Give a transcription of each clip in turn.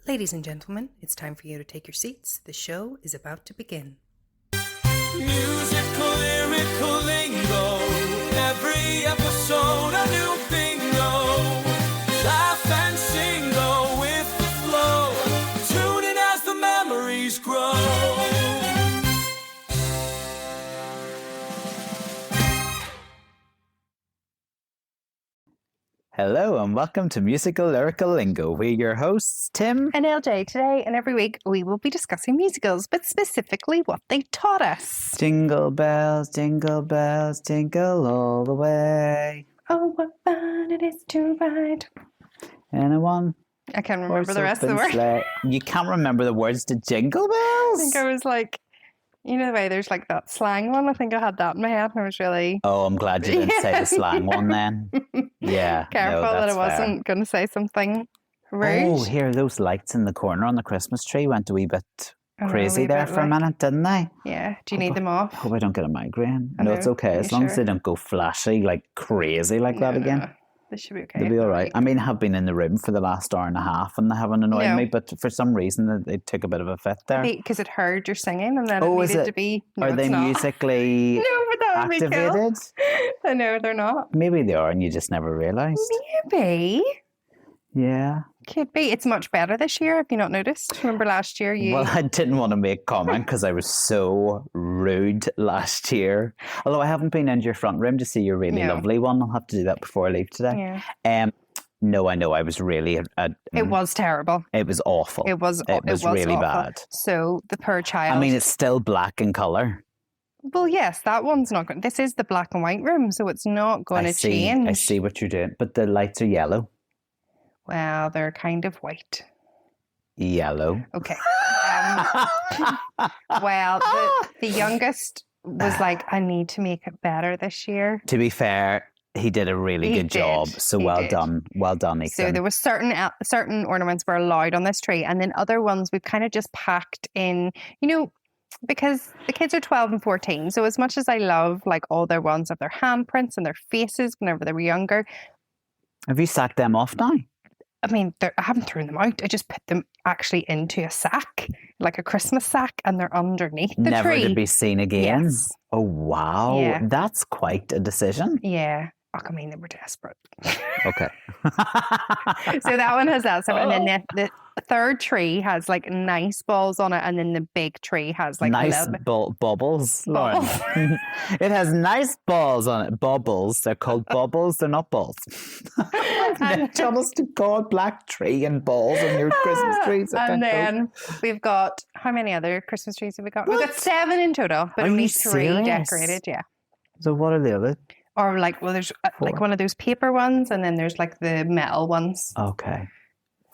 Ladies and gentlemen, it's time for you to take your seats. The show is about to begin. Musical, lyrical lingo. Every episode a new bingo. Laugh and sing, go with the flow. Tune in as the memories grow. Hello and welcome to Musical Lyrical Lingo. We're your hosts, Tim And LJ, today and every week we will be discussing musicals, but specifically what they taught us. jingle bells, jingle all the way. Oh, what fun it is to ride. Anyone? I can't remember the rest of the words. You can't remember the words to Jingle Bells? I think I was like, you know the way there's like that slang one? I think I had that in my head and I was really... Oh, I'm glad you didn't say the slang one then. Yeah. Careful that I wasn't going to say something rude. Oh, here, those lights in the corner on the Christmas tree went a wee bit crazy there for a minute, didn't they? Yeah. Do you need them off? Hope I don't get a migraine. I No, know. it's okay. Are As you long as sure? they don't go flashy, like crazy like that again. No. This should be okay. They'll be all right. I mean, I have been in the room for the last hour and a half and they haven't annoyed No. me, but for some reason they took a bit of a fit there. Because it heard you're singing and then Oh, it is needed it? to be... No, Are it's they not. musically No, but that would be cool. activated? I know they're not. Maybe they are and you just never realised. Maybe. Yeah. Could be. It's much better this year. Have you not noticed? Remember last year you... Well, I didn't want to make comment because I was so rude last year. Although I haven't been into your front room to see your really No. lovely one. I'll have to do that before I leave today. Yeah. No, I know. I was really... It was terrible. It was awful. It was really awful. bad. So the poor child... I mean, it's still black in colour. Well, yes, that one's not going... This is the black and white room, so it's not going to change. I see what you're doing. But the lights are yellow. Well, they're kind of white. Yellow. Okay. Well, the youngest was like, I need to make it better this year. To be fair, he did a really He good job. did. So He well did. done. Well done, Ethan. So there was certain ornaments were allowed on this tree, and then other ones we've kind of just packed in, because the kids are 12 and 14. So as much as I love like all their ones of their handprints and their faces whenever they were younger, Have you sacked them off now? I mean, I haven't thrown them out. I just put them actually into a sack, like a Christmas sack, and they're underneath the Never tree. to be seen again? Yes. Oh, wow. Yeah. That's quite a decision. Yeah. I mean, they were desperate. Okay. So that one has that. So, and then the third tree has like nice balls on it, and then the big tree has like nice a little bit. bubbles, Lauren. It has nice balls on it. Bubbles. They're called bubbles. They're not balls. Honest to God, black tree and balls on your Christmas trees. And then we've got, how many other Christmas trees have we got? We've got 7 in total, but Are only you 3 serious? decorated, yeah. So what are the other? Or like, well, there's like one of those paper ones, and then there's like the metal ones. Okay.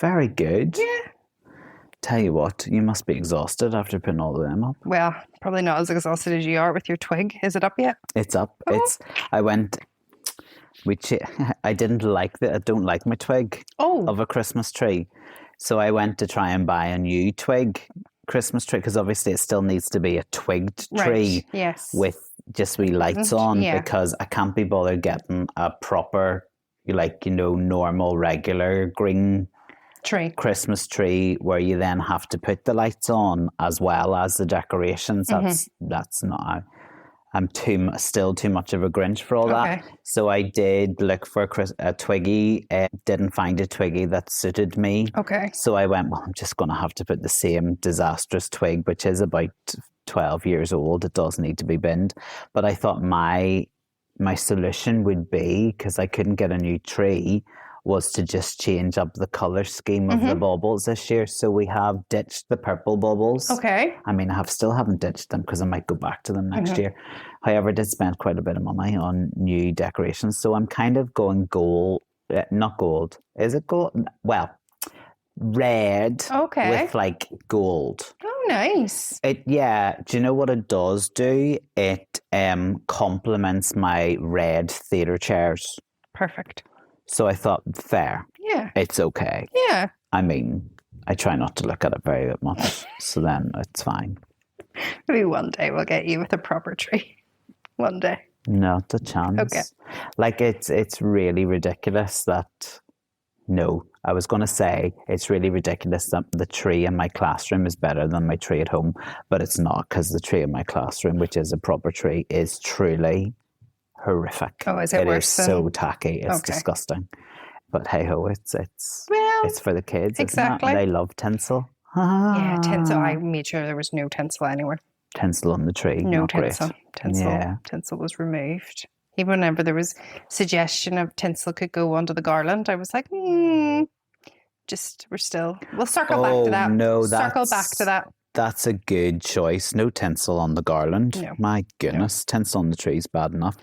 Very good. Yeah. Tell you what, you must be exhausted after putting all of them up. Well, probably not as exhausted as you are with your twig. Is it up yet? It's up. Oh. I went, I don't like my twig Oh. of a Christmas tree. So I went to try and buy a new twig Christmas tree because obviously it still needs to be a twigged tree Right. Yes. with just wee lights on Yeah. because I can't be bothered getting a proper, normal, regular green tree. Christmas tree where you then have to put the lights on as well as the decorations. That's not. I'm still too much of a Grinch for all Okay. that. So I did look for a twiggy. Didn't find a twiggy that suited me. Okay. So I went, well, I'm just going to have to put the same disastrous twig, which is about 12 years old. It does need to be binned. But I thought my solution would be, because I couldn't get a new tree, was to just change up the colour scheme of the baubles this year. So we have ditched the purple baubles. Okay. I mean, still haven't ditched them because I might go back to them next year. However, I did spend quite a bit of money on new decorations. So I'm kind of going gold, not gold. Is it gold? Well, red Okay. with like gold. Oh, nice. Do you know what it does do? It complements my red theatre chairs. Perfect. So I thought, fair, Yeah. it's okay. Yeah. I mean, I try not to look at it very much, so then it's fine. Maybe one day we'll get you with a proper tree. One day. Not a chance. Okay. Like it's really ridiculous that no. I was going to say it's really ridiculous that the tree in my classroom is better than my tree at home, but it's not, because the tree in my classroom, which is a proper tree, is truly horrific. Oh, is it worse so than- tacky. It's Okay. disgusting. But hey ho, it's Well, for the kids. exactly. Isn't it? They love tinsel. yeah, tinsel. I made sure there was no tinsel anywhere. Tinsel on the tree. No not great. tinsel. Yeah. Tinsel was removed. Even whenever there was suggestion of tinsel could go onto the garland, I was like, we'll circle back to that. No, circle back to that. That's a good choice. No tinsel on the garland. No. My goodness, tinsel on the tree is bad enough.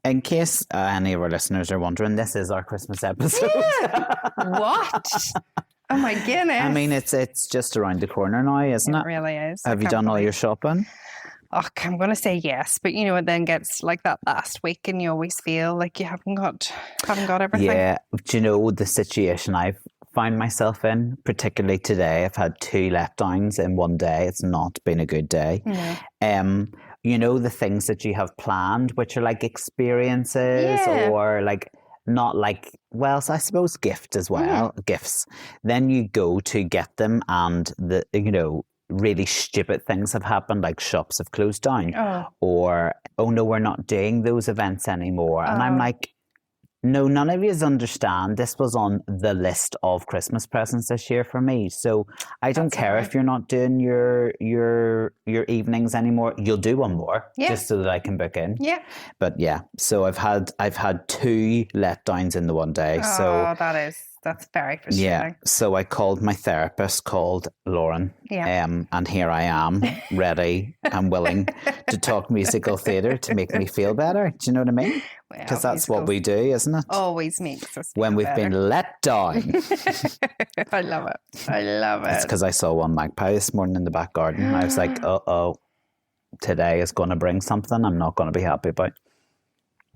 In case any of our listeners are wondering, this is our Christmas episode. What? Oh my goodness. I mean, it's just around the corner now, isn't it? It really is. Have you done all your shopping? Oh, I'm going to say yes, but you know, it then gets like that last week and you always feel like you haven't got everything. Yeah. Do you know the situation I've found myself in, particularly today? I've had 2 letdowns in one day. It's not been a good day. No. You know, the things that you have planned, which are like experiences or like not like, well, so I suppose gifts as well, gifts. Then you go to get them and really stupid things have happened, like shops have closed down or, oh no, we're not doing those events anymore. And I'm like, no, none of you understand. This was on the list of Christmas presents this year for me. So I don't care if you're not doing your evenings anymore. You'll do one more just so that I can book in. Yeah. But yeah, so I've had 2 letdowns in the one day. Oh, that's very frustrating. Yeah. So I called my therapist called Lauren. Yeah. And here I am, ready and willing to talk musical theatre to make me feel better. Do you know what I mean? Because that's what we do, isn't it? Always makes us feel when we've better. been let down. I love it. I love it. It's because I saw one magpie this morning in the back garden. I was like, today is going to bring something I'm not going to be happy about.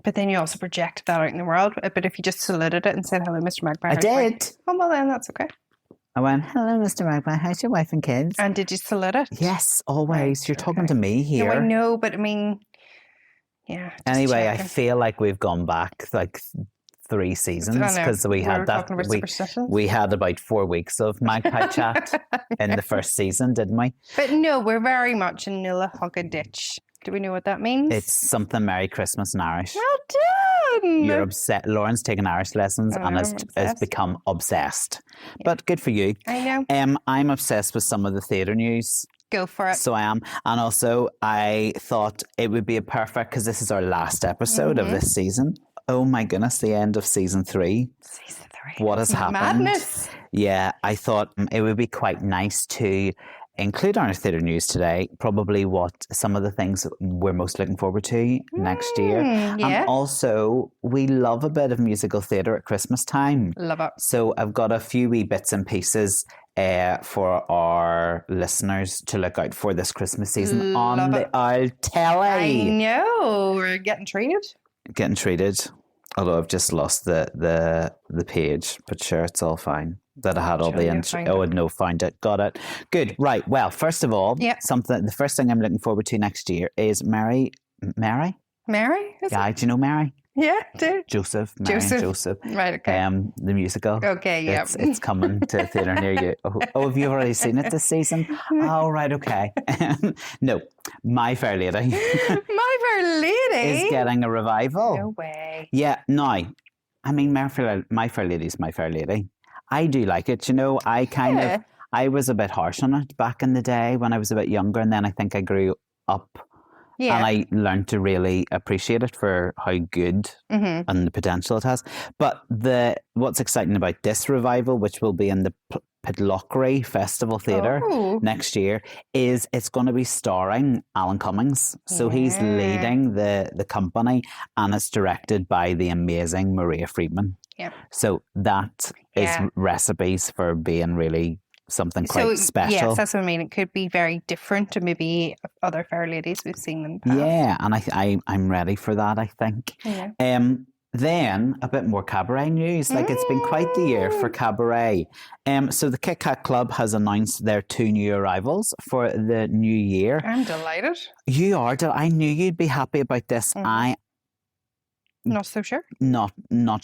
But then you also projected that out in the world. But if you just saluted it and said, hello, Mr. Magpie. I did. Oh, well, then that's okay. I went, hello, Mr. Magpie. How's your wife and kids? And did you salute it? Yes, always. Right, You're talking to me here. No, I know, but I mean, yeah. just Anyway, checking. I feel like we've gone back like 3 seasons because we had that. Talking about superstitions. We had about 4 weeks of magpie chat in the first season, didn't we? But no, we're very much in Nulla Hogga Ditch. Do we know what that means? It's something Merry Christmas in Irish. Well done. You're upset. Lauren's taken Irish lessons and has become obsessed. But good for you. I know. I'm obsessed with some of the theatre news. Go for it. So I am. And also I thought it would be a perfect, because this is our last episode of this season. Oh my goodness, the end of season 3. Season 3. What has happened? Madness. Yeah, I thought it would be quite nice to include on our theatre news today probably what some of the things we're most looking forward to next year. Yeah. And also, we love a bit of musical theatre at Christmas time. Love it. So I've got a few wee bits and pieces for our listeners to look out for this Christmas season on the old telly. I know. We're getting treated. Getting treated. Although I've just lost the page, but sure, it's all fine. That I had all the intro. Oh, no, find it. Got it. Good. Right. Well, first of all, the first thing I'm looking forward to next year is Mary? Mary? Yeah, do you know Mary? Yeah, do. Joseph. Joseph. Right, okay. The musical. Okay, yeah. It's coming to a theatre near you. Oh, have you already seen it this season? Oh, right, okay. No, My Fair Lady. My Fair Lady? Is getting a revival. No way. Yeah, now, I mean, My Fair Lady is My Fair Lady. I do like it. You know, I was a bit harsh on it back in the day when I was a bit younger, and then I think I grew up. Yeah. And I learned to really appreciate it for how good and the potential it has. But what's exciting about this revival, which will be in the Pitlochry Festival Theatre next year, is it's going to be starring Alan Cummings. So he's leading the company, and it's directed by the amazing Maria Friedman. Yeah. So that is recipes for being really something quite special. Yes, that's what I mean. It could be very different to maybe other Fair Ladies we've seen in the past. Yeah, and I'm ready for that, I think. Yeah. Then a bit more Cabaret news. Like it's been quite the year for Cabaret. So the Kit Kat Club has announced their 2 new arrivals for the new year. I'm delighted. You are. I knew you'd be happy about this. Not so sure. Not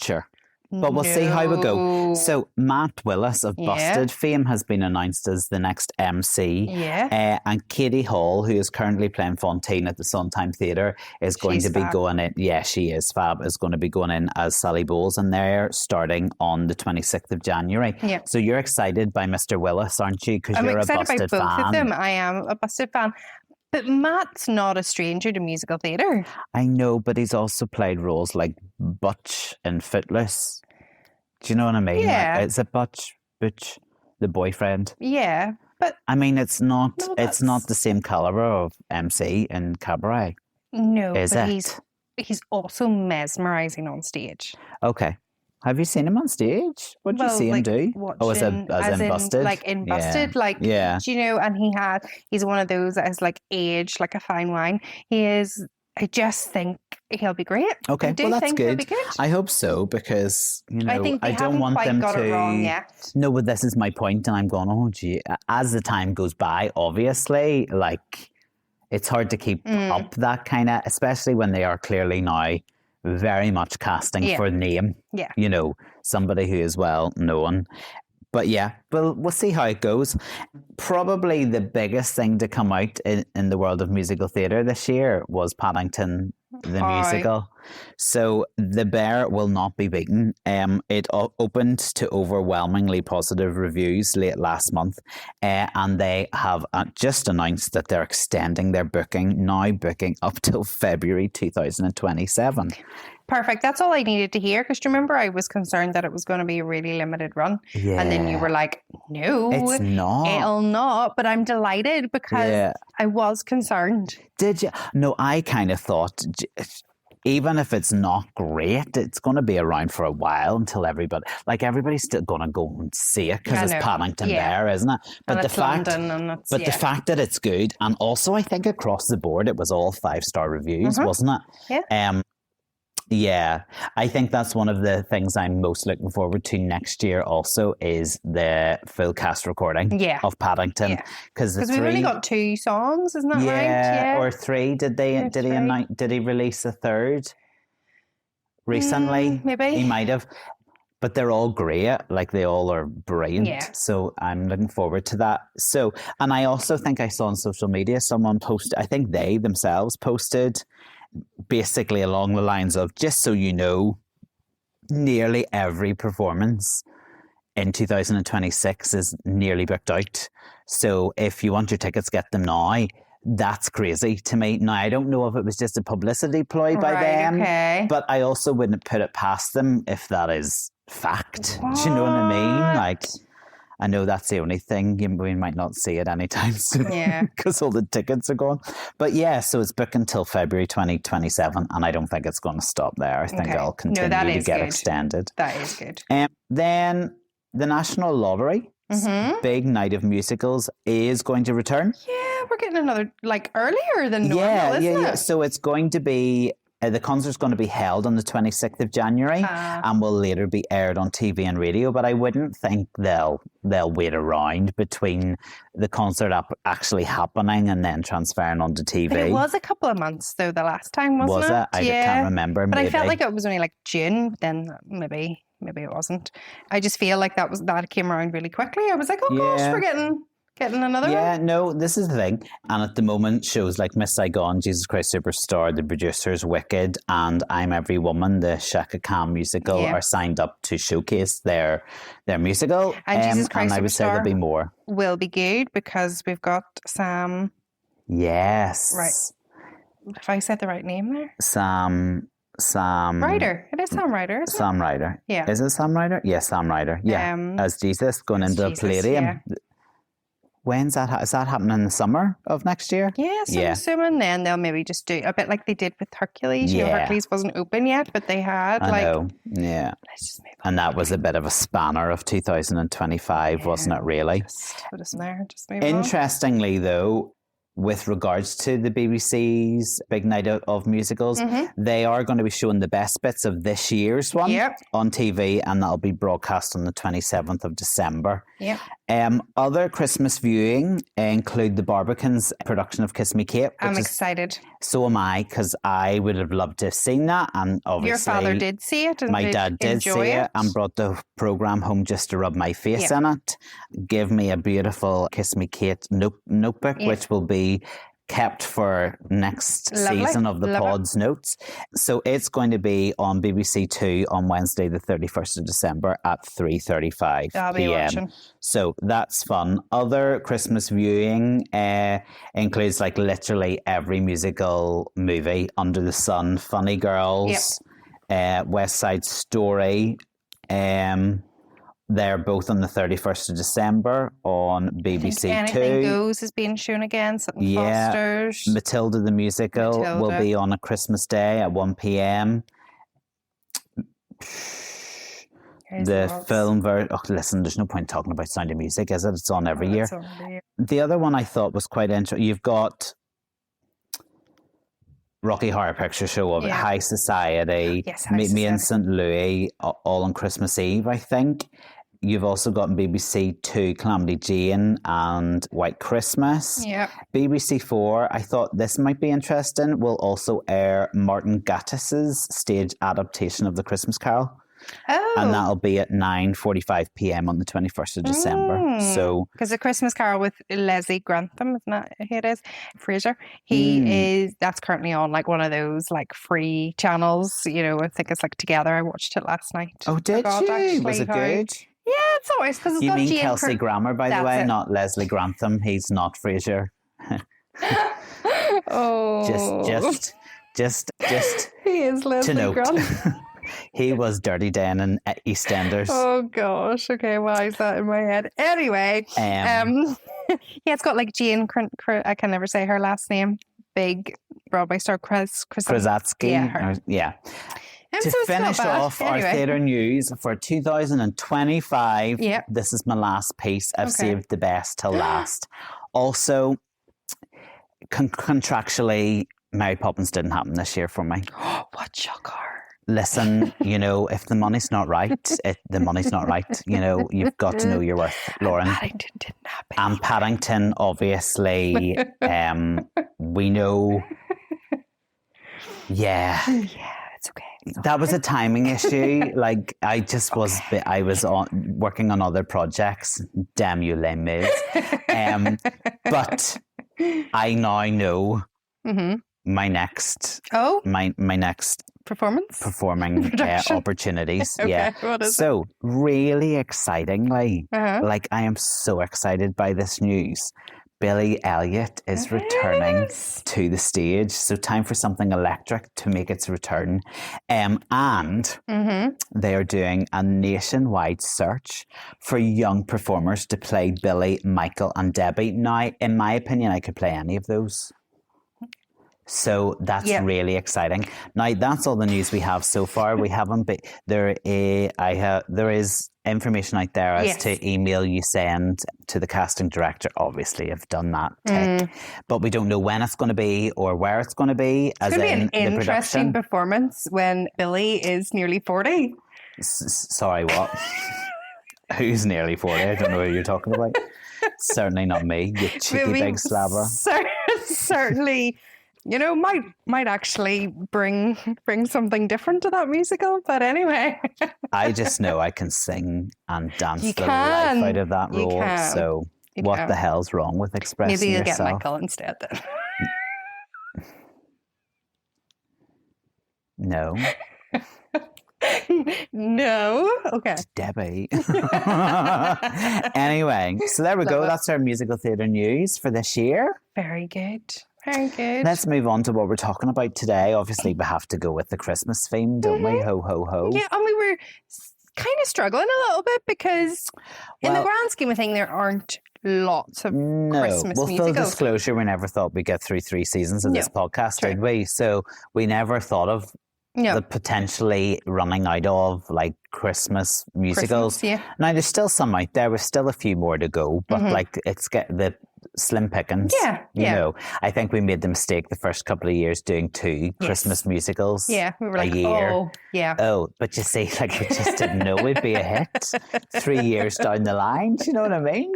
sure. But we'll see how we go. No. So Matt Willis of Yeah. Busted fame has been announced as the next MC. Yeah. And Katie Hall, who is currently playing Fontaine at the Sondheim Theatre, is going She's to be fab. going in. Yeah, she is fab. Is going to be going in as Sally Bowles, and they're starting on the 26th of January. Yeah. So you're excited by Mr. Willis, aren't you? Because I'm you're a excited by Busted both fan. of them. I am a Busted fan. But Matt's not a stranger to musical theatre. I know, but he's also played roles like Butch in Footloose. Do you know what I mean? Yeah. Like, it's a Butch, the boyfriend. Yeah, but I mean, it's not. No, it's not the same caliber of MC in Cabaret, no, is but it? he's also mesmerising on stage. Okay. Have you seen him on stage? What did you see him do? As in Busted? Like in Busted, Yeah. do you know? And he's one of those that is like aged like a fine wine. He is. I just think he'll be great. Okay, I do well, that's think good. He'll be good. I hope so, because, you know, I think they don't haven't want quite them got to. it wrong yet. No, but this is my point, and I'm going, oh, gee. As the time goes by, obviously, like, it's hard to keep up that kind of, especially when they are clearly now very much casting for name. Yeah. You know, somebody who is well known. But yeah, we'll see how it goes. Probably the biggest thing to come out in the world of musical theatre this year was Paddington The Musical. So The Bear will not be beaten. It opened to overwhelmingly positive reviews late last month, and they have just announced that they're extending their booking, now booking up till February 2027. Perfect. That's all I needed to hear. Because remember, I was concerned that it was going to be a really limited run. Yeah. And then you were like, no, It's not. It'll not. But I'm delighted because I was concerned. Did you? No, I kind of thought, even if it's not great, it's going to be around for a while until everybody's still going to go and see it because it's Paddington Bear, isn't it? But And the it's fact, London and it's, the fact that it's good, and also I think across the board it was all 5-star reviews, wasn't it? Yeah. Yeah, I think that's one of the things I'm most looking forward to next year also is the full cast recording of Paddington. Because we've only got 2 songs, isn't that right? Yeah, or 3. Did he release a third recently? Maybe. He might have. But they're all great, like they all are brilliant. Yeah. So I'm looking forward to that. So, and I also think I saw on social media someone posted, I think they themselves posted basically along the lines of, just so you know, nearly every performance in 2026 is nearly booked out. So if you want your tickets, get them now. That's crazy to me. Now, I don't know if it was just a publicity ploy by them, but I also wouldn't put it past them if that is fact. What? Do you know what I mean? Like, I know that's the only thing. We might not see it anytime soon because all the tickets are gone. But yeah, so it's booked until February 2027, and I don't think it's going to stop there. I think it'll continue to get extended. That is good. Then the National Lottery, big night of musicals, is going to return. Yeah, we're getting another, like, earlier than normal, isn't it? So it's going to be... the concert's going to be held on the 26th of January and will later be aired on TV and radio, but I wouldn't think they'll wait around between the concert actually happening and then transferring onto TV. But it was a couple of months, though, the last time, wasn't it? Was it? I can't remember. But I felt like it was only like June, then maybe it wasn't. I just feel like that came around really quickly. I was like, oh gosh, we're getting another one. Yeah, no, this is the thing. And at the moment, shows like Miss Saigon, Jesus Christ Superstar, The Producers, Wicked, and I'm Every Woman, the Shaka Khan musical, are signed up to showcase their musical. And Jesus Christ and I would say there'll be more. Will be good because we've got Sam. Yes. Right. Have I said the right name there? Sam Ryder. It is Sam Ryder, isn't Sam Ryder. Yeah. Is it Sam Ryder? Yes, Sam Ryder. Yeah. As Jesus going into the Palladium. Yeah. When's that? Is that happening in the summer of next year? Yeah, so I'm assuming then they'll maybe just do a bit like they did with Hercules. You know, Hercules wasn't open yet, but they had I know. Yeah. Let's just move on. And that was a bit of a spanner of 2025, wasn't it, really? Just put us in there. Just move on. Interestingly, though, with regards to the BBC's Big Night of Musicals, they are going to be showing the best bits of this year's one on TV, and that'll be broadcast on the 27th of December. Yeah. Other Christmas viewing include the Barbican's production of Kiss Me Kate. I'm excited. So am I, because I would have loved to have seen that. And obviously, your father did see it, and my dad did see it and brought the programme home just to rub my face in it. Give me a beautiful Kiss Me Kate notebook, which will be kept for next season of the pod's notes. So it's going to be on BBC Two on Wednesday the 31st of December at 3:35 p.m. So that's fun. Other Christmas viewing includes like literally every musical movie under the sun. Funny Girls, West Side Story, they're both on the 31st of December on BBC Anything Goes is being shown again. Something Foster's. Matilda the Musical will be on a Christmas day at 1 p.m. The film version. Oh, listen, there's no point talking about Sound of Music, is it? It's on every year. The other one I thought was quite interesting. You've got Rocky Horror Picture Show of High Society, Me and St. Louis, all on Christmas Eve, I think. You've also got BBC Two, Calamity Jane and White Christmas. Yeah. BBC Four, I thought this might be interesting, will also air Martin Gatiss's stage adaptation of The Christmas Carol. Oh. And that'll be at 9:45 p.m. on the 21st of December. So, because The Christmas Carol with Leslie Grantham, isn't that who it is? Fraser. That's currently on like one of those like free channels. You know, I think it's like Together. I watched it last night. Oh, did you? Was it good? Yeah, it's always because it's you got mean Jane Kelsey Grammer, by the way, not Leslie Grantham. He's not Fraser. Just he is Leslie Grantham. He was Dirty Dan in EastEnders. Oh gosh. Okay, why is that in my head? Anyway, it's got like Jane. I can never say her last name. Big Broadway star, Krasatsky. Yeah. To finish off our theatre news for 2025, this is my last piece. I've saved the best till last. Also, contractually, Mary Poppins didn't happen this year for me. What shocker. Listen, you know, if the money's not right, the money's not right. You know, you've got to know your worth, Lauren. Paddington didn't happen. And Paddington, obviously, we know. Yeah. Yeah, it's okay. That was a timing issue. Like, I was working on other projects. Damn you, Les Mis. But I now know my next performing opportunities. Okay, what is it? Really excitingly, like I am so excited by this news. Billy Elliot is returning to the stage. So time for something electric to make its return. And they are doing a nationwide search for young performers to play Billy, Michael and Debbie. Now, in my opinion, I could play any of those. So that's really exciting. Now, that's all the news we have so far. We haven't been there. There is information out there as to email you send to the casting director. Obviously, I've done that, but we don't know when it's going to be or where it's going to be. It's going to be an interesting performance when Billy is nearly 40. Sorry, what? Who's nearly 40? I don't know what you're talking about. Certainly not me, you cheeky big slabber. Certainly. You know, might actually bring something different to that musical. But anyway, I just know I can sing and dance the life out of that role. So what the hell's wrong with expressing yourself? Maybe you'll yourself? get Michael instead then. No. No. Okay. Debbie. Anyway, so there we go. That's our musical theatre news for this year. Very good. Very good. Let's move on to what we're talking about today. Obviously, we have to go with the Christmas theme, don't we? Ho, ho, ho. Yeah, and we were kind of struggling a little bit because in the grand scheme of things, there aren't lots of Christmas musicals. Full disclosure, we never thought we'd get through 3 seasons of this podcast, did we? So we never thought of the potentially running out of like Christmas musicals. Christmas, Now, there's still some out there. There's still a few more to go, but like slim pickings. Yeah, You yeah. know, I think we made the mistake the first couple of years doing 2 Christmas musicals Yeah, we were like, a year. oh, yeah. Oh, but you see, like we just didn't know we'd be a hit 3 years down the line. Do you know what I mean?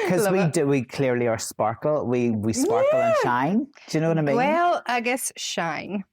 Because we clearly are sparkle. We sparkle and shine. Do you know what I mean? Well, I guess shine.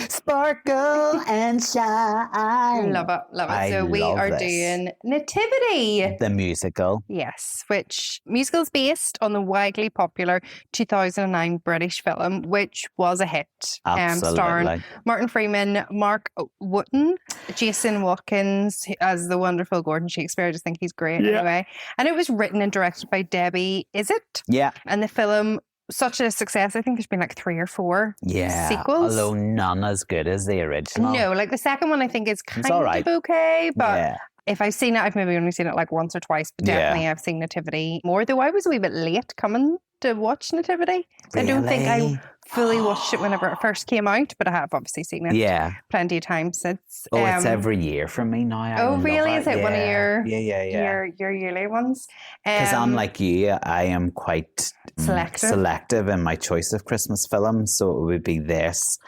Sparkle and shine. Love it, love it. So we are doing Nativity the musical. Yes, which musical's based on the widely popular 2009 British film, which was a hit. Absolutely. Starring Martin Freeman, Mark Wootton, Jason Watkins as the wonderful Gordon Shakespeare. I just think he's great anyway. And it was written and directed by Debbie Izzet. Yeah. And the film, such a success. I think there's been like 3 or 4 sequels. Although none as good as the original. No, like the second one I think is kind right. of okay, but if I've seen it, I've maybe only seen it like once or twice, but definitely I've seen Nativity more, though I was a wee bit late coming to watch Nativity. Really? I don't think I fully watched it whenever it first came out, but I have obviously seen it plenty of times since. It's every year for me now. Oh, really? Is it one of your your yearly ones? Because unlike you, I am quite selective in my choice of Christmas films, so it would be this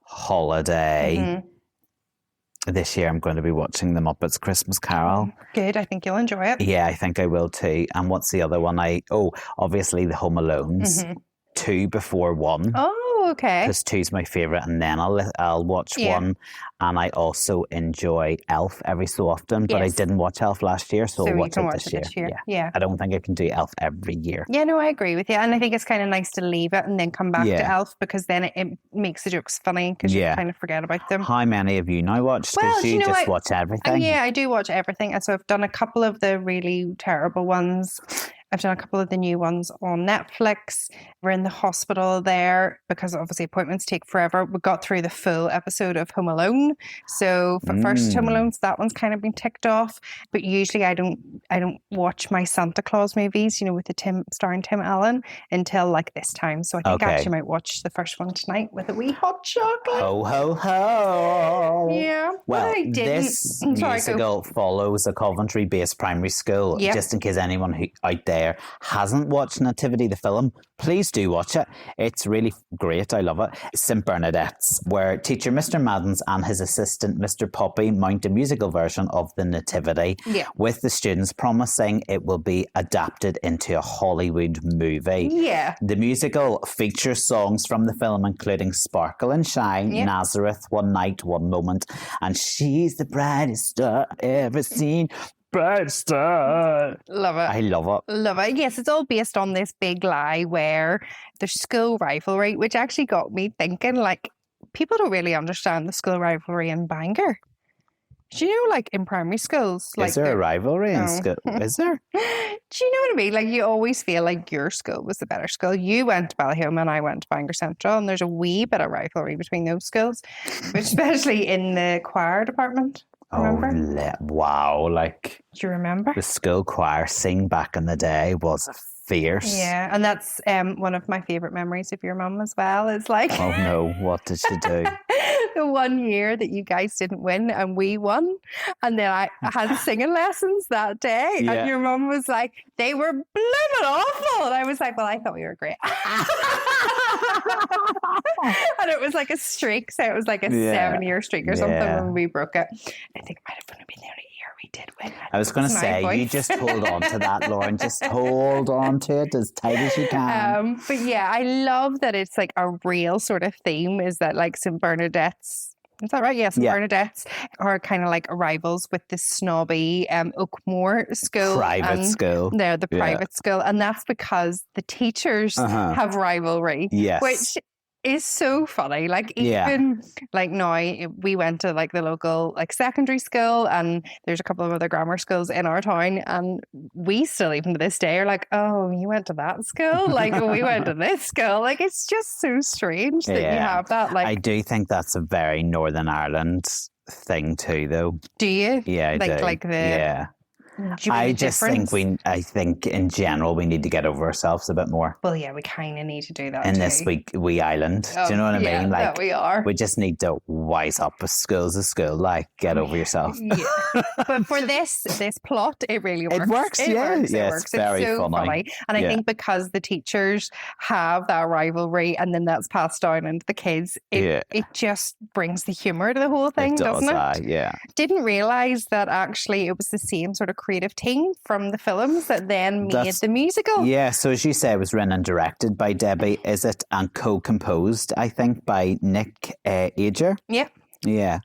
holiday. Mm-hmm. This year I'm going to be watching The Muppets Christmas Carol. Good, I think you'll enjoy it. Yeah, I think I will too. And what's the other one? Obviously the Home Alones. 2 before 1. Oh, okay. Because 2's my favourite, and then I'll watch 1. And I also enjoy Elf every so often, but I didn't watch Elf last year, so I'll watch it this year. Yeah. I don't think I can do Elf every year. Yeah, no, I agree with you. And I think it's kind of nice to leave it and then come back to Elf, because then it makes the jokes funny because you kind of forget about them. How many have you now watched? Because you just watch everything. Yeah, I do watch everything. And so I've done a couple of the really terrible ones. I've done a couple of the new ones on Netflix. We're in the hospital there because obviously appointments take forever. We got through the full episode of Home Alone. So for first Home Alone, so that one's kind of been ticked off. But usually I don't watch my Santa Claus movies, you know, with starring Tim Allen until like this time. So I think I actually might watch the first one tonight with a wee hot chocolate. Ho, ho, ho. Yeah. Well, this musical follows a Coventry-based primary school. Just in case anyone out there hasn't watched Nativity the film, please do watch it. It's really great. I love it. St. Bernadette's, where teacher Mr. Maddens and his assistant Mr. Poppy mount a musical version of the Nativity, with the students promising it will be adapted into a Hollywood movie. Yeah. The musical features songs from the film, including Sparkle and Shine, Nazareth, One Night, One Moment, and She's the Brightest Star I've Ever Seen. Bright star. Love it. I love it. Love it. Yes, it's all based on this big lie where there's school rivalry, which actually got me thinking, like, people don't really understand the school rivalry in Bangor. Do you know, like, in primary schools? Like, is there a rivalry in school? Is there? Do you know what I mean? Like, you always feel like your school was the better school. You went to Ballyholme and I went to Bangor Central, and there's a wee bit of rivalry between those schools, especially in the choir department. Remember? Wow, like... Do you remember? The school choir sing back in the day was fierce. Yeah, and that's one of my favourite memories of your mum as well. It's like... Oh no, what did she do? The one year that you guys didn't win and we won, and then I had singing lessons that day, and your mum was like, they were blooming awful, and I was like, well, I thought we were great. And it was like a streak, so it was like a 7-year streak or something when we broke it. I think it might have only been the only year we did win. I was going to say, you just hold on to that, Lauren. Just hold on to it as tight as you can. But yeah, I love that it's like a real sort of theme is that like St. Bernadette's, is that right? Yes, Bernadette's are kind of like rivals with the snobby Oakmore school. Private school. They're the private school. And that's because the teachers have rivalry. Yes. Which is so funny. Like even like now we went to like the local like secondary school, and there's a couple of other grammar schools in our town, and we still even to this day are like, oh, you went to that school? Like we went to this school. Like it's just so strange that you have that. Like I do think that's a very Northern Ireland thing too, though. Do you? Yeah, I do. Like the I just think I think in general we need to get over ourselves a bit more. Well, yeah, we kind of need to do that in too. this wee island. Do you know what I mean? Like, that we are. We just need to wise up. School's a school. Like, get over yourself. Yeah. But for this plot, it really works. It works, It works. It's very so funny. And I think because the teachers have that rivalry and then that's passed down into the kids, it just brings the humour to the whole thing, doesn't it? Yeah. Didn't realise that actually it was the same sort of creative team from the films that then made the musical. Yeah, so as you say, it was written and directed by Debbie, is it? And co-composed, I think, by Nick Ager. Yeah. Yeah.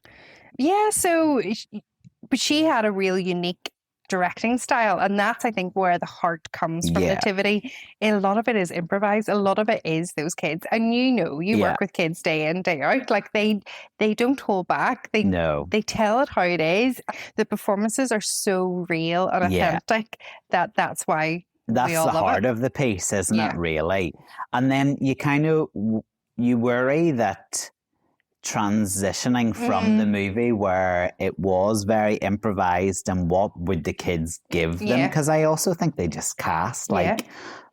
Yeah, so, but she had a real unique directing style, and that's, I think, where the heart comes from Nativity. A lot of it is improvised. A lot of it is those kids. And you work with kids day in, day out. Like, they don't hold back. They tell it how it is. The performances are so real and authentic that's why that's the heart of the piece, isn't it, really? And then you worry that transitioning from the movie where it was very improvised and what would the kids give them? Because I also think they just cast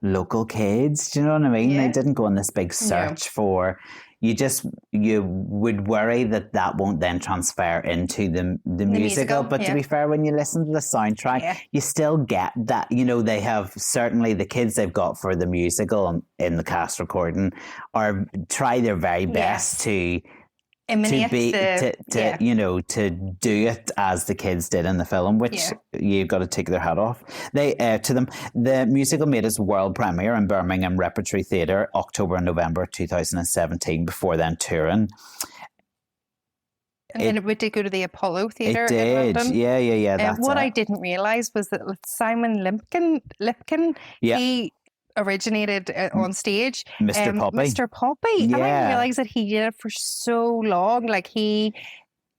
local kids. Do you know what I mean? They didn't go on this big search for... You would worry that won't then transfer into the musical. But to be fair, when you listen to the soundtrack, you still get that, they have certainly the kids they've got for the musical in the cast recording are try their very best to do it as the kids did in the film, which you've got to take their hat off. The musical made its world premiere in Birmingham Repertory Theatre October and November 2017. Before then touring. And then it did go to the Apollo Theatre. It did, in London. yeah. And what I didn't realise was that Simon Lipkin, he originated on stage. Mr. Poppy. Mr. Poppy. Yeah. And I didn't realise that he did it for so long. Like, he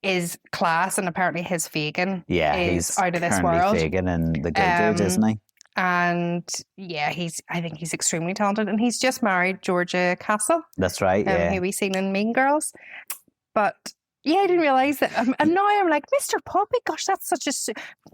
is class, and apparently his vegan is out of this world. Vegan and the good dude, isn't he? And I think he's extremely talented, and he's just married Georgia Castle. That's right, who we seen in Mean Girls. But I didn't realise that. And now I'm like, Mr. Poppy, gosh, that's such a...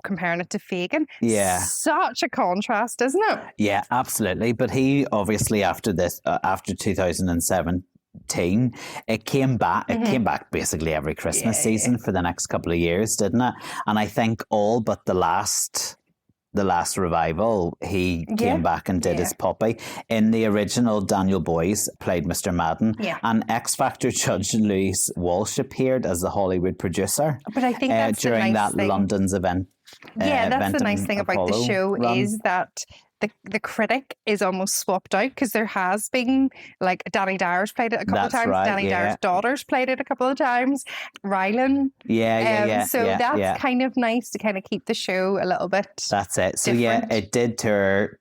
Comparing it to Fagin. Yeah. Such a contrast, isn't it? Yeah, absolutely. But he obviously, after 2017, it came back. It came back basically every Christmas season for the next couple of years, didn't it? And I think all but the last revival, he came back and did his Poppy. In the original, Daniel Boyce played Mr. Madden. Yeah. And X Factor judge Louise Walsh appeared as the Hollywood producer. But I think that's during the nice that thing. London's event. That's the nice thing about the show is that the critic is almost swapped out, because there has been, like, Danny Dyer's played it a couple of times. Right, Danny Dyer's daughter's played it a couple of times. Rylan. So that's kind of nice to kind of keep the show a little bit. That's it. So different. It did tour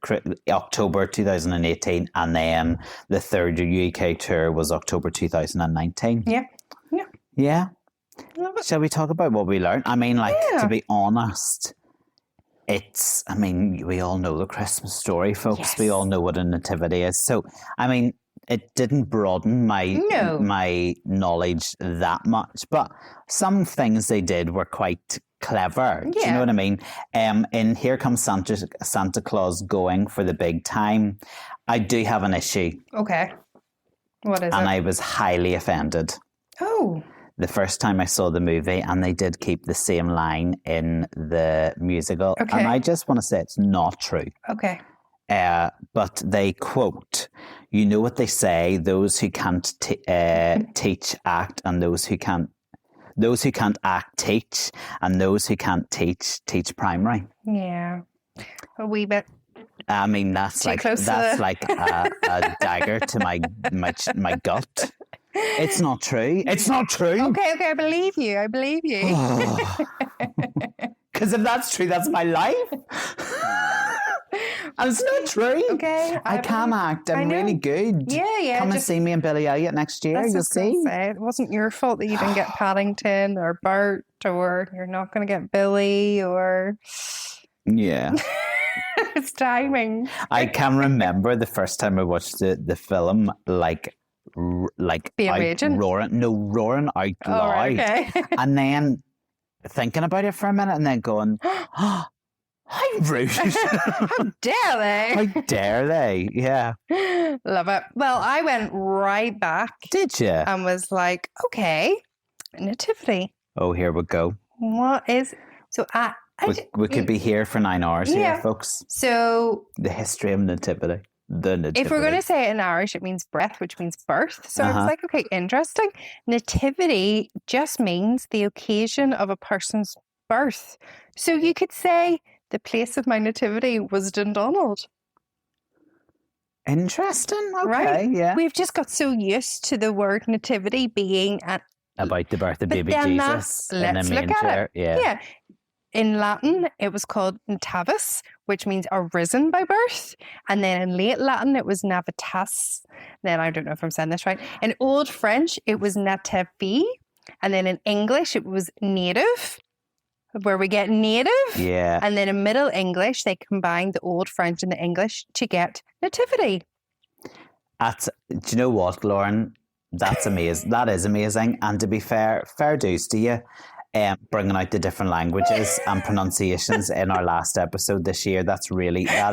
October 2018, and then the third UK tour was October 2019. Yeah. Shall we talk about what we learned? I mean, to be honest, we all know the Christmas story, folks. Yes. We all know what a nativity is. So, I mean, it didn't broaden my knowledge that much, but some things they did were quite clever. Do you know what I mean? In Here Comes Santa Claus Going for the Big Time, I do have an issue. Okay. What is it? And I was highly offended. Oh. The first time I saw the movie, and they did keep the same line in the musical. Okay. And I just want to say it's not true. Okay. But they quote, you know what they say, those who can't teach act, and those who can't act teach, and those who can't teach primary. Yeah. A wee bit. I mean, that's like a dagger to my gut. It's not true. It's not true. Okay, I believe you. Because if that's true, that's my life. And it's not true. Okay. I can act. I'm really good. Yeah. Come and see me in Billy Elliot next year. You'll see. It wasn't your fault that you didn't get Paddington or Bert, or you're not going to get Billy, or... Yeah. It's timing. I can remember the first time I watched the film, being raging? roaring out loud. Okay. And then thinking about it for a minute and then going, How rude. How dare they? How dare they? Yeah. Love it. Well, I went right back Did you? and was like, okay, nativity. Oh, here we go. What is... So We could be here for 9 hours Yeah. here, folks. So The history of nativity. The nativity. if we're going to say it in Irish, it means breath, which means birth. So I was like, okay, interesting. Nativity just means the occasion of a person's birth. So you could say the place of my nativity was Dundonald. Interesting. Okay, Right? yeah. We've just got so used to the word nativity being About the birth of baby then Jesus in the let's look manger. at it. Yeah. In Latin, it was called natavis, which means arisen by birth. And then in late Latin, it was navitas. Then I don't know if I'm saying this right. In Old French, it was natavi. And then in English, it was native, where we get native. Yeah. And then in Middle English, they combined the Old French and the English to get nativity. Do you know what, Lauren? That's amazing. That is amazing. And to be fair dues to you. Bringing out the different languages and pronunciations in our last episode this year. That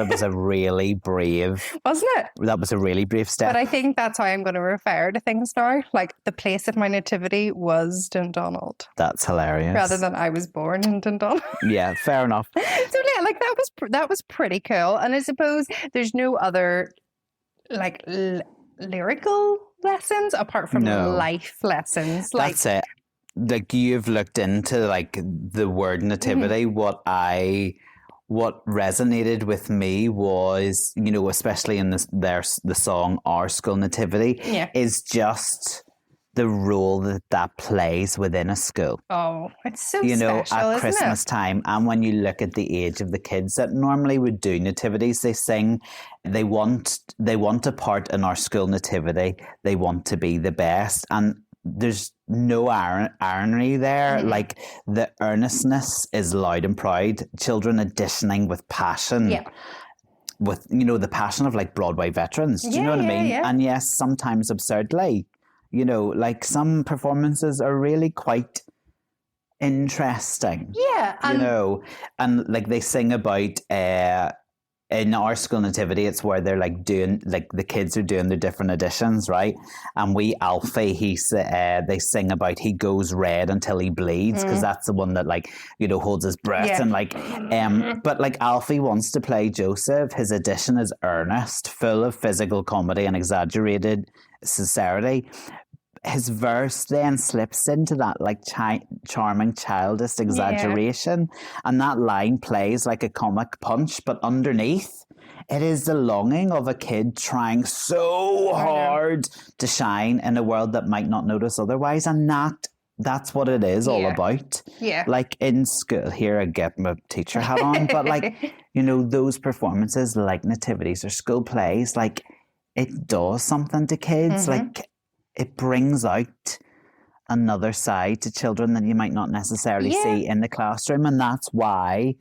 was a really brave, Wasn't it? that was a really brave step. But I think that's how I'm going to refer to things now. Like the place of my nativity was Dundonald. That's hilarious. Rather than I was born in Dundonald. Yeah, fair enough. So yeah, like that was pretty cool. And I suppose there's no other like lyrical lessons apart from life lessons. Like, that's it. Like you've looked into like the word nativity. What resonated with me was, you know, especially in the song Our School Nativity, is just the role that plays within a school. Oh, it's so you know, special, at Christmas time. And when you look at the age of the kids that normally would do nativities, they sing, they want a part in our school nativity. They want to be the best. And there's no irony there. Like the earnestness is loud and proud. Children auditioning with passion. Yeah. With, you know, the passion of like Broadway veterans. Do you know what I mean? Yeah. And yes, sometimes absurdly. You know, like some performances are really quite interesting. Yeah. You know, and like they sing about in Our School Nativity, it's where they're like doing, like the kids are doing their different auditions, right? And Alfie, they sing about he goes red until he bleeds, because that's the one that like, you know, holds his breath and like, but like Alfie wants to play Joseph. His audition is earnest, full of physical comedy and exaggerated sincerity. His verse then slips into that like charming childish exaggeration, and that line plays like a comic punch, but underneath it is the longing of a kid trying so hard to shine in a world that might not notice otherwise, and that's what it is all about. Yeah. Like in school, here I get my teacher hat on, but like, you know, those performances like nativities or school plays, like it does something to kids. Like it brings out another side to children that you might not necessarily see in the classroom. And that's why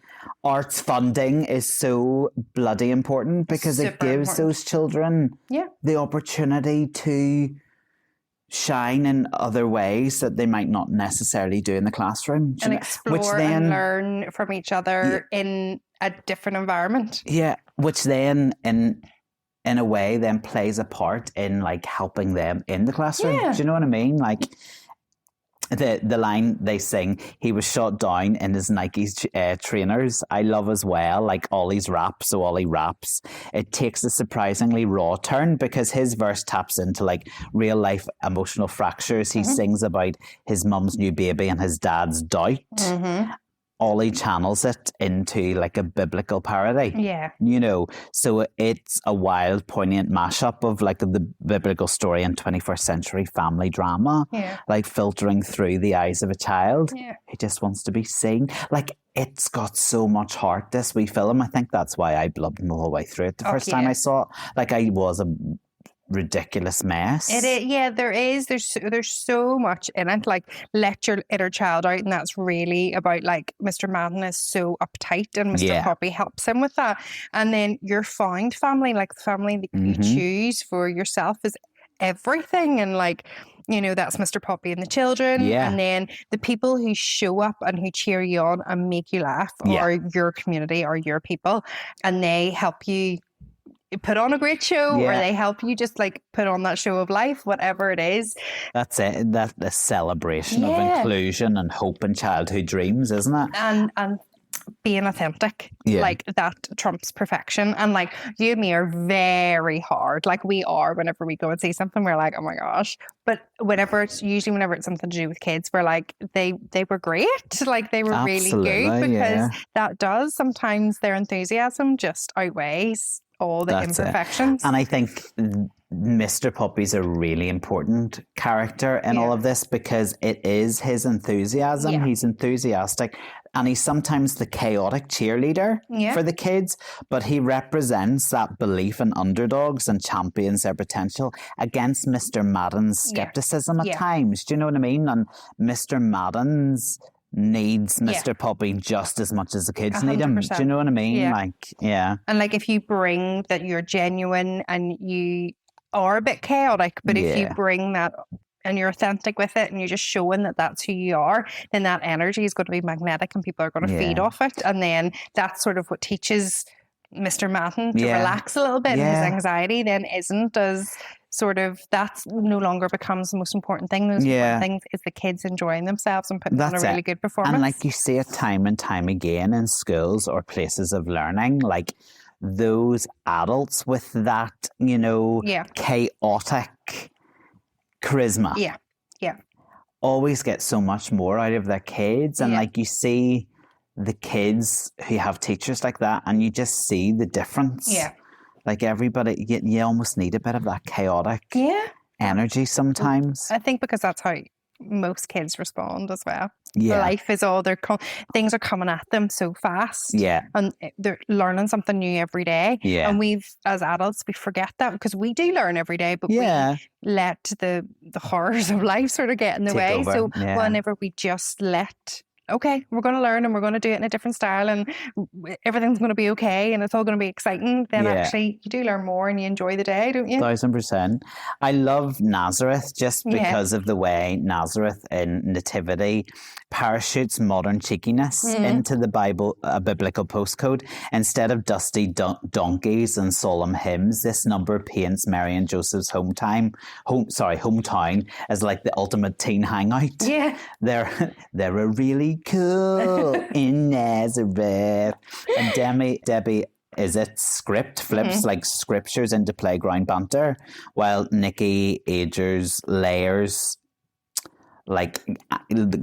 arts funding is so bloody important, because it gives those children the opportunity to shine in other ways that they might not necessarily do in the classroom. And explore and learn from each other in a different environment. Yeah, which then in a way then plays a part in like helping them in the classroom. Do you know what I mean? Like the line they sing, he was shot down in his Nike trainers, I love as well, like Ollie's rap, so Ollie raps. It takes a surprisingly raw turn because his verse taps into like real life emotional fractures. He sings about his mum's new baby and his dad's doubt. Ollie channels it into like a biblical parody. Yeah. You know, so it's a wild, poignant mashup of like the biblical story and 21st century family drama, like filtering through the eyes of a child who just wants to be seen. Like it's got so much heart, this wee film. I think that's why I blubbed the whole way through it the first time I saw it. Like I was a ridiculous mess. It is, yeah, there is. There's so much in it. Like let your inner child out, and that's really about like Mr. Madden is so uptight, and Mr. Poppy helps him with that. And then your found family, like the family that you choose for yourself, is everything. And like that's Mr. Poppy and the children. Yeah. And then the people who show up and who cheer you on and make you laugh are your community or your people. And they help you put on a great show, or they help you just like put on that show of life, whatever it is. That's it. That's the celebration of inclusion and hope and childhood dreams, isn't it? And being authentic, like that trumps perfection. And like you and me are very hard, like we are whenever we go and see something, we're like, oh my gosh. But whenever it's something to do with kids, we're like, they were great, like they were really good, because that does sometimes their enthusiasm just outweighs all the imperfections. And I think Mr. Poppy's a really important character in all of this, because it is his enthusiasm. He's enthusiastic, and he's sometimes the chaotic cheerleader for the kids, but he represents that belief in underdogs and champions their potential against Mr. Madden's skepticism at times. Do you know what I mean? And Mr. Madden's needs Mr. Poppy just as much as the kids 100%. Need him. Do you know what I mean? And like if you bring that you're genuine and you are a bit chaotic, but if you bring that and you're authentic with it and you're just showing that that's who you are, then that energy is going to be magnetic and people are going to feed off it. And then that's sort of what teaches Mr. Madden to relax a little bit, and his anxiety then isn't as sort of, that's no longer becomes the most important thing. The most important thing is the kids enjoying themselves and putting on a really good performance. And like you see it time and time again in schools or places of learning, like those adults with that, chaotic charisma. Always get so much more out of their kids. And like you see the kids who have teachers like that, and you just see the difference. Like everybody, you almost need a bit of that chaotic energy sometimes. I think because that's how most kids respond as well. Life is all things are coming at them so fast. And they're learning something new every day. And we've, as adults, we forget that, because we do learn every day, but we let the horrors of life sort of get in the way. Over. So whenever we just let, okay, we're going to learn and we're going to do it in a different style and everything's going to be okay and it's all going to be exciting, then actually you do learn more and you enjoy the day, don't you? 1000%. I love Nazareth just because of the way Nazareth in Nativity parachutes modern cheekiness into the biblical postcode. Instead of dusty donkeys and solemn hymns, this number paints Mary and Joseph's hometown as like the ultimate teen hangout. They're a really cool in Nazareth. And Debbie flips like scriptures into playground banter, while Nikki layers like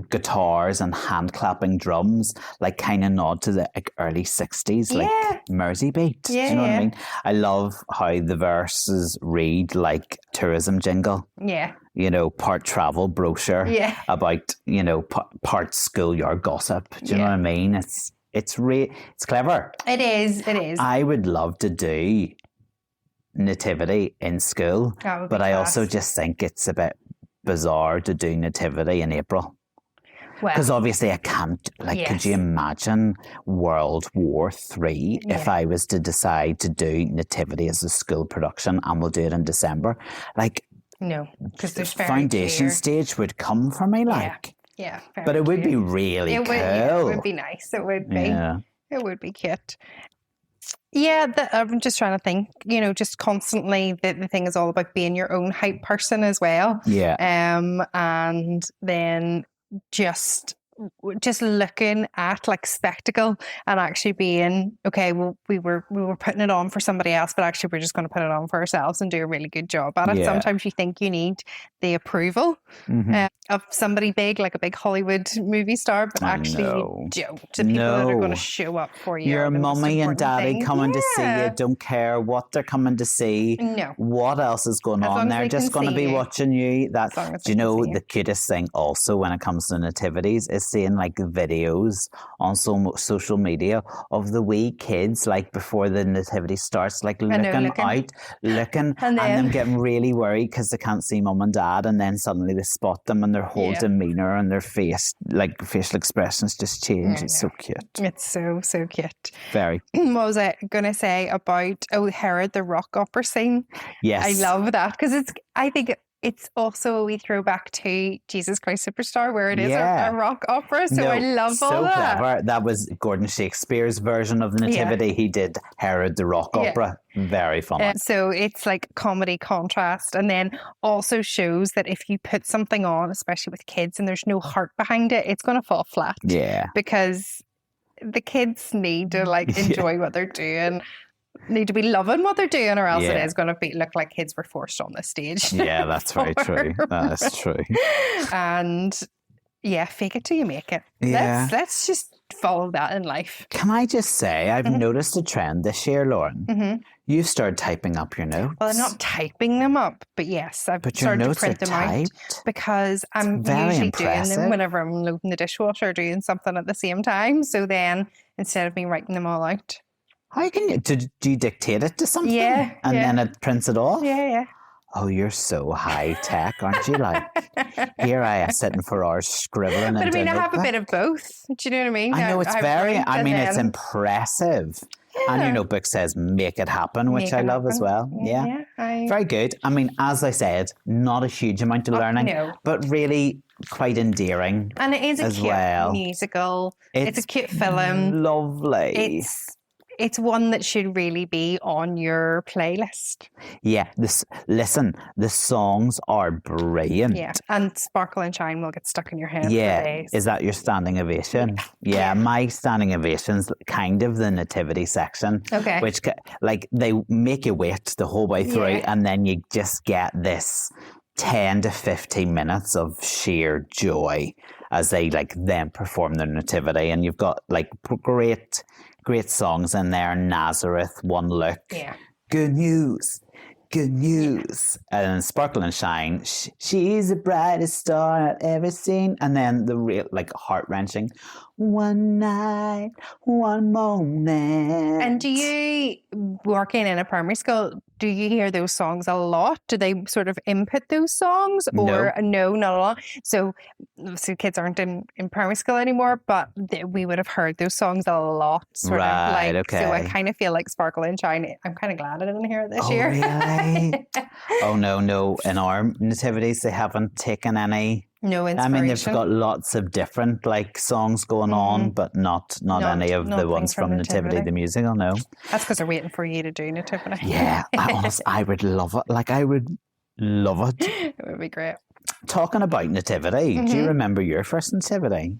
guitars and hand clapping drums, like kind of nod to the early 60s, like Mersey beat. Do you know what I mean? I love how the verses read like tourism jingle. Part travel brochure about, part schoolyard gossip. Do you know what I mean? It's clever. It is. I would love to do Nativity in school, but I also just think it's a bit bizarre to do Nativity in April. Because obviously I can't, could you imagine World War III if I was to decide to do Nativity as a school production and we'll do it in December? No, because there's foundation stage would come for me, but it would be really cool. It would be nice. It would be. It would be cute. I'm just trying to think, just constantly the thing is all about being your own hype person as well. And then just looking at like spectacle and actually being, okay, well, we were putting it on for somebody else, but actually we're just going to put it on for ourselves and do a really good job at it. Sometimes you think you need the approval of somebody big, like a big Hollywood movie star, but actually you don't. The people that are going to show up for you, your mummy and daddy coming to see you, don't care what they're coming to see, what else is going on, they're just going to be watching you. Do you know the cutest thing also when it comes to nativities is seeing like videos on social media of the wee kids like before the nativity starts, like looking and them getting really worried because they can't see mum and dad, and then suddenly they spot them and their whole demeanour and their face, like facial expressions just change. It's so cute. It's so cute. Very. What was I going to say about Herod the rock opera scene? Yes. I love that because I think it's also a wee throwback to Jesus Christ Superstar, where it is Yeah. a rock opera. So No, I love so all that. clever. That was Gordon Shakespeare's version of the Nativity. He did Herod the Rock Yeah. Opera. Very funny. So it's like comedy contrast, and then also shows that if you put something on, especially with kids, and there's no heart behind it, it's going to fall flat. Yeah. Because the kids need to like enjoy what they're doing, need to be loving what they're doing, or else it is going to look like kids were forced on the stage. Yeah, that's very true. That is true. And yeah, fake it till you make it. Yeah. Let's just follow that in life. Can I just say, I've noticed a trend this year, Lauren. You've started typing up your notes. Well, I'm not typing them up, but yes, I've But your started to notes print are them out typed. because I'm very usually impressive. doing them whenever I'm loading the dishwasher or doing something at the same time. So then instead of me writing them all out. How can you, do you dictate it to something? Yeah, And yeah. then it prints it off? Yeah. Oh, you're so high tech, aren't you? Like, here I am sitting for hours scribbling. But I into mean, a I have a notebook. bit of both. Do you know what I mean? I know it's I very, write I and mean, it's then impressive. And your notebook says, make it happen, which make I it love as happen. well. Yeah. Very good. I mean, as I said, not a huge amount of learning, no. but really quite endearing. And it is a as cute well. musical. It's a cute film. Lovely. It's one that should really be on your playlist. Yeah, listen, the songs are brilliant. Yeah, and Sparkle and Shine will get stuck in your head for Yeah, days. is that your standing ovation? Yeah, my standing ovation's kind of the nativity section. Okay. Which, like, they make you wait the whole way through, Yeah. and then you just get this 10 to 15 minutes of sheer joy as they, like, then perform their nativity. And you've got, like, great songs in there. Nazareth, One Look. Yeah. Good news. And Sparkle and Shine, she's the brightest star I've ever seen. And then the real, like, heart-wrenching, one night, one moment. And do you, working in a primary school, do you hear those songs a lot? Do they sort of input those songs? Or no, not a lot? So kids aren't in primary school anymore, but we would have heard those songs a lot. Sort of like, okay. So I kind of feel like Sparkle and Shine, I'm kind of glad I didn't hear it this year. Really? Oh, no. In our nativities, they haven't taken any. No inspiration. I mean, they've got lots of different, like, songs going on, but not any of the ones from Nativity the Musical, no. That's because they're waiting for you to do Nativity. Yeah, I would love it. Like, I would love it. It would be great. Talking about Nativity, do you remember your first Nativity?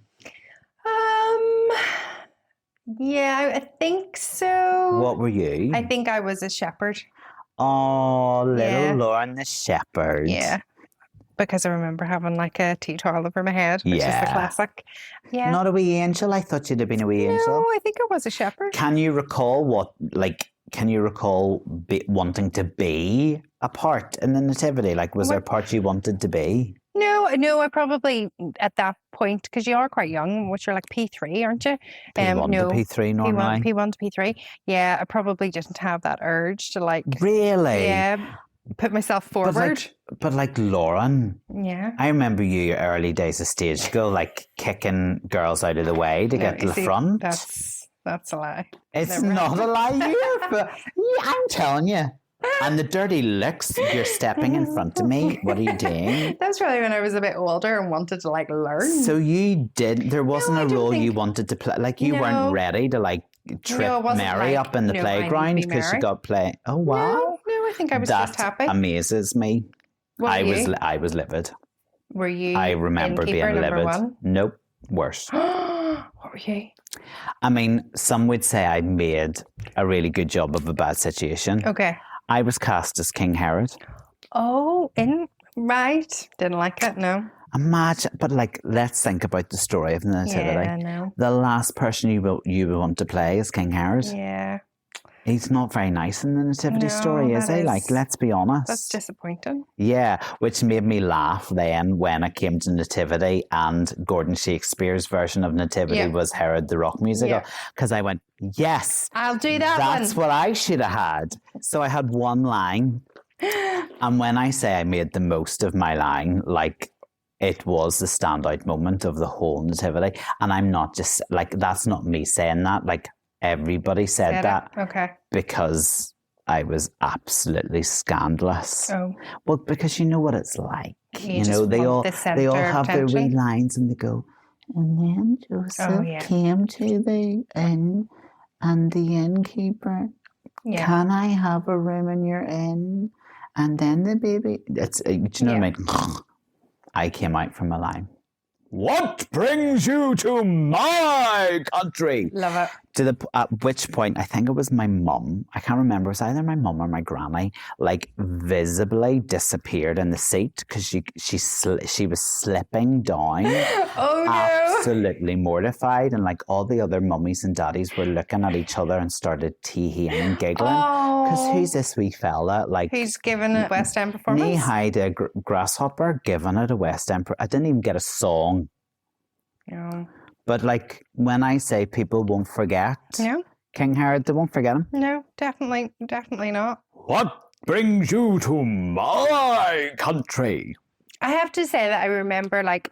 Yeah, I think so. What were you? I think I was a shepherd. Oh, little Lauren the shepherd. Yeah. Because I remember having like a tea towel over my head, which is the classic. Yeah. Not a wee angel. I thought you'd have been a wee angel. No, I think I was a shepherd. Can you recall wanting to be a part in the nativity? Like, was there a part you wanted to be? No, I probably at that point, because you are quite young, which you're like P3, aren't you? P1 to P3 normally. P1 to P3. Yeah, I probably didn't have that urge to like. Really? Yeah. Put myself forward. But like Lauren, yeah. I remember you your early days of stage school, like kicking girls out of the way to get to the front. That's a lie. It's not a lie, but I'm telling you. And the dirty looks, you're stepping in front of me. What are you doing? That's probably when I was a bit older and wanted to like learn. So you did. There wasn't a role you wanted to play. Like you weren't ready to like trip Mary up in the playground because she got play. Oh wow! No, I think I was just happy. That amazes me. I was livid. Were you? I remember being livid. One? Nope, worse. What were you? I mean, some would say I made a really good job of a bad situation. Okay. I was cast as King Herod. Oh, right. Didn't like it, no. Imagine, but like, let's think about the story of the Nativity. Yeah, I know. The last person you would want to play is King Herod. Yeah. He's not very nice in the Nativity story, is he? Like, let's be honest. That's disappointing. Yeah, which made me laugh then when it came to Nativity and Gordon Shakespeare's version of Nativity was Herod the Rock Musical. Because I went, yes. I'll do that That's what I should have had. So I had one line. And when I say I made the most of my line, like, it was the standout moment of the whole Nativity. And I'm not just, like, that's not me saying that. Like, everybody said that. Okay. Because I was absolutely scandalous. Oh. Well, because you know what it's like. You just they want all the they all centre of have their wee attention. lines, and they go, and then Joseph yeah. came to the inn, and the innkeeper, Yeah. can I have a room in your inn? And then the baby, it's, do you know what I mean? I came out from a line. What brings you to my country? Love it. At which point, I think it was my mum. I can't remember. It was either my mum or my granny. Like visibly disappeared in the seat because she was slipping down. Oh no! Absolutely mortified, and like all the other mummies and daddies were looking at each other and started tee-heeing and giggling. Because who's this wee fella? Like who's given a West End performance? Knee-high to a grasshopper, giving it a West End. I didn't even get a song. Yeah. But like when I say people won't forget King Herod, they won't forget him. No, definitely not. What brings you to my country? I have to say that I remember like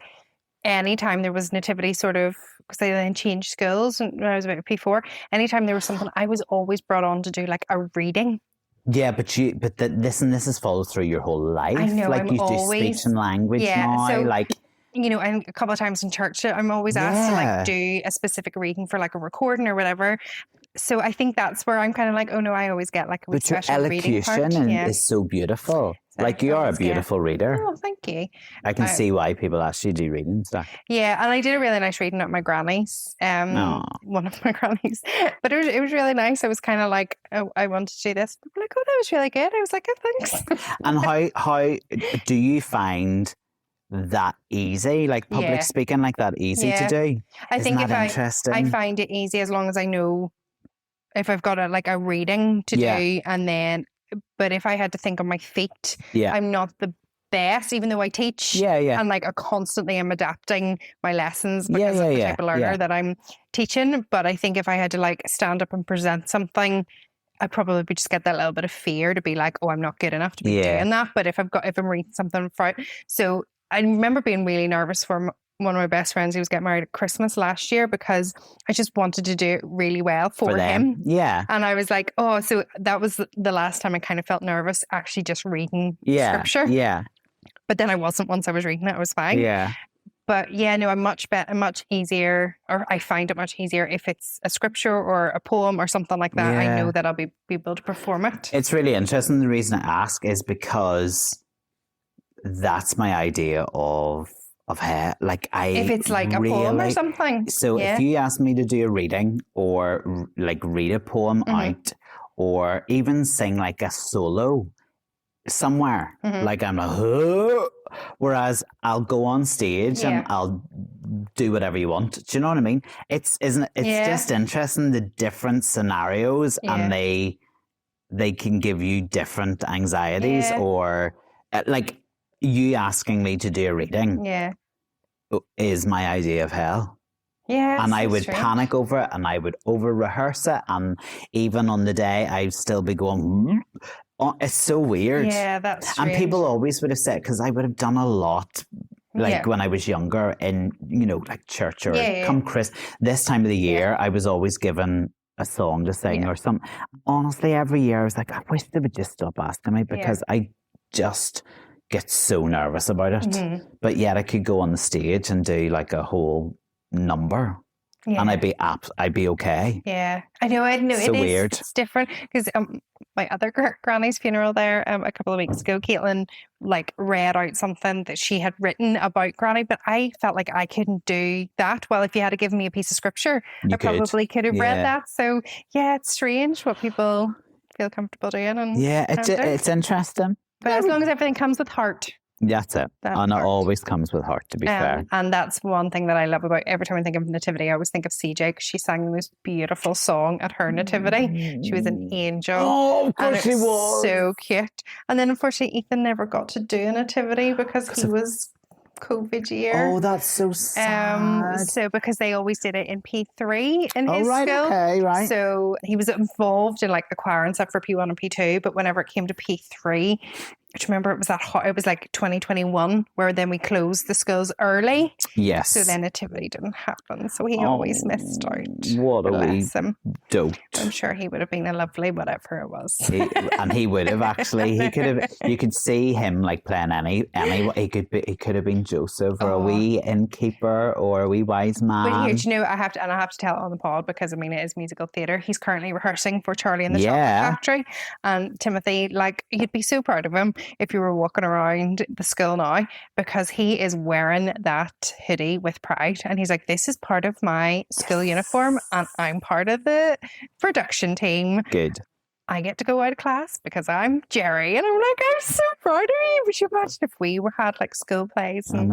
anytime there was nativity sort of, because I then changed schools when I was about P4, anytime there was something, I was always brought on to do like a reading. Yeah, but this is followed through your whole life. I know, like you do speech and language now. So, like, you know, and a couple of times in church, I'm always asked to like do a specific reading for like a recording or whatever. So I think that's where I'm kind of like, oh no, I always get like a special reading part. But your elocution is so beautiful. Like you are a beautiful reader. Oh, thank you. I can see why people ask you to do reading stuff. Yeah, and I did a really nice reading at my granny's. One of my grannies. But it was really nice. I was kind of like, oh, I wanted to do this. People were like, oh, that was really good. I was like, oh, thanks. And how do you find that easy? Like public speaking, like that easy to do? I think I find it easy as long as I know if I've got a reading to do, and then. But if I had to think on my feet, I'm not the best, even though I teach. And like I constantly am adapting my lessons because of the type of learner that I'm teaching. But I think if I had to like stand up and present something, I'd probably just get that little bit of fear to be like, oh, I'm not good enough to be doing that. But if I'm reading something for it. So I remember being really nervous for one of my best friends who was getting married at Christmas last year because I just wanted to do it really well for him. Yeah. And I was like, oh, so that was the last time I kind of felt nervous actually just reading scripture. Yeah. But then I wasn't once I was reading it, I was fine. Yeah. But yeah, no, I'm much easier, or I find it much easier if it's a scripture or a poem or something like that. I know that I'll be able to perform it. It's really interesting. The reason I ask is because that's my idea of like if it's like a poem or something. So if you ask me to do a reading or like read a poem out or even sing like a solo somewhere, like I'm like, oh, whereas I'll go on stage and I'll do whatever you want. Do you know what I mean? It's just interesting, the different scenarios, and they can give you different anxieties or like. You asking me to do a reading is my idea of hell. Yeah. And I would panic over it, and I would over rehearse it, and even on the day I'd still be going, it's so weird. Yeah, that's strange. And people always would have said, because I would have done a lot when I was younger in, like church or come this time of the year, I was always given a song to sing or something. Honestly, every year I was like, I wish they would just stop asking me, because I just get so nervous about it. But yet I could go on the stage and do like a whole number and I'd be okay. Yeah, I know. So weird. It's different because my other granny's funeral there a couple of weeks ago, Caitlin like read out something that she had written about Granny, but I felt like I couldn't do that. Well, if you had to give me a piece of scripture, I probably could have read that. So yeah, it's strange what people feel comfortable doing. And it's interesting. But as long as everything comes with heart. That's it. And it always comes with heart, to be fair. And that's one thing that I love about every time I think of Nativity, I always think of CJ, because she sang the most beautiful song at her Nativity. She was an angel. Oh, of course she was. So cute. And then unfortunately Ethan never got to do a Nativity because he was COVID year. Oh, that's so sad. So because they always did it in P3 in his right, school. Okay, right. So he was involved in like the choir and stuff for P1 and P2, but whenever it came to P3, do you remember it was that hot? It was like 2021 where then we closed the schools early. Yes. So then Nativity didn't happen. So he always missed out. What a wee Bless him. dote. I'm sure he would have been a lovely whatever it was. He would have actually. He could have. You could see him like playing any. He could have been Joseph or a wee innkeeper or a wee wise man. But here, do you know, I have to tell it on the pod because I mean it is musical theatre. He's currently rehearsing for Charlie and the Chocolate Factory. And Timothy, like, you'd be so proud of him if you were walking around the school now, because he is wearing that hoodie with pride, and he's like, this is part of my school uniform and I'm part of the production team. Good. I get to go out of class because I'm Jerry, and I'm like, I'm so proud of you. Would you imagine if we had like school plays and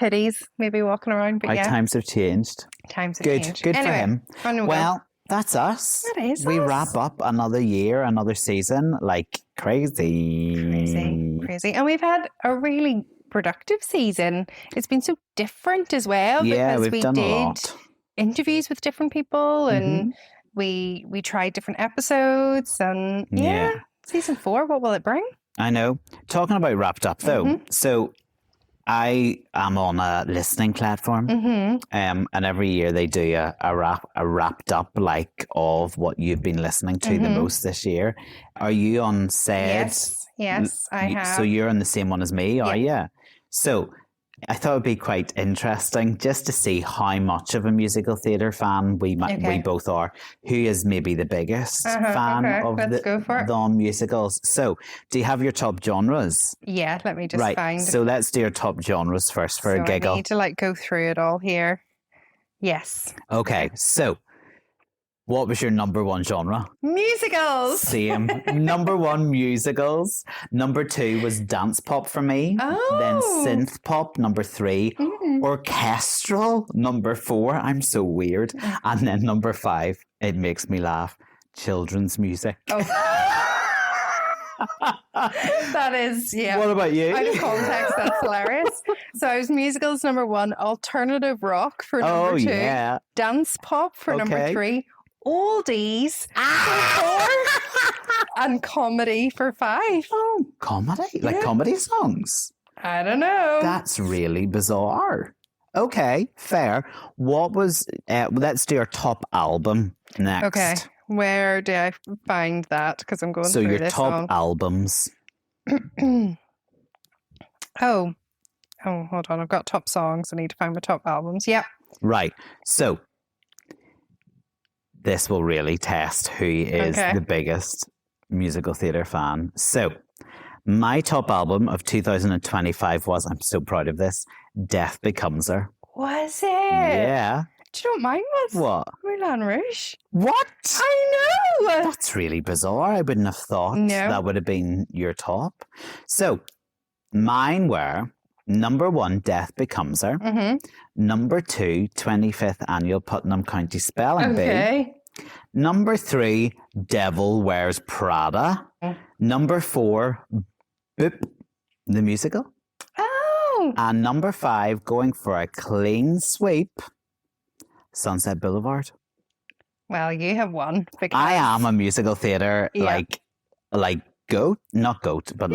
hoodies maybe walking around? But times have changed. Times have changed. Good for him. Well, that's us. That is we us. wrap up another year, another season like crazy. And we've had a really productive season. It's been so different as well. Yeah, because we've done a lot. Interviews with different people and we tried different episodes and season 4, what will it bring? I know. Talking about wrapped up though. So I am on a listening platform, and every year they do a wrapped up like of what you've been listening to the most this year. Are you on said? Yes, I have. So you're on the same one as me, are you? So I thought it'd be quite interesting just to see how much of a musical theatre fan we both are. Who is maybe the biggest fan of the musicals? So, do you have your top genres? Yeah, let me just find. So let's do your top genres first for a giggle. I need to like go through it all here. Yes. Okay, so what was your number 1 genre? Musicals. Same. Number 1, musicals. Number 2 was dance pop for me. Then synth pop, number 3. Orchestral, number 4. I'm so weird. And then number 5, it makes me laugh, children's music. That is, What about you? Out of context, that's hilarious. So I was musicals number 1, alternative rock for number 2, dance pop for number 3, oldies for 4, and comedy for 5. Oh, comedy? Like comedy songs? I don't know. That's really bizarre. Okay, fair. What was, let's do our top album next. Okay, where do I find that? Because I'm going through this. So your top albums. Oh, hold on. I've got top songs. I need to find my top albums. Yep. Right. So this will really test who is the biggest musical theatre fan. So my top album of 2025 was, I'm so proud of this, Death Becomes Her. Was it? Yeah. Do you know what mine was? What? Moulin Rouge. What? I know. That's really bizarre. I wouldn't have thought that would have been your top. So mine were number 1, Death Becomes Her. Number 2, 25th Annual Putnam County Spelling Bee. Number 3, Devil Wears Prada. Number 4, Boop, the Musical. Oh. And number 5, going for a clean sweep, Sunset Boulevard. Well, you have won. I am a musical theatre, like goat, not goat, but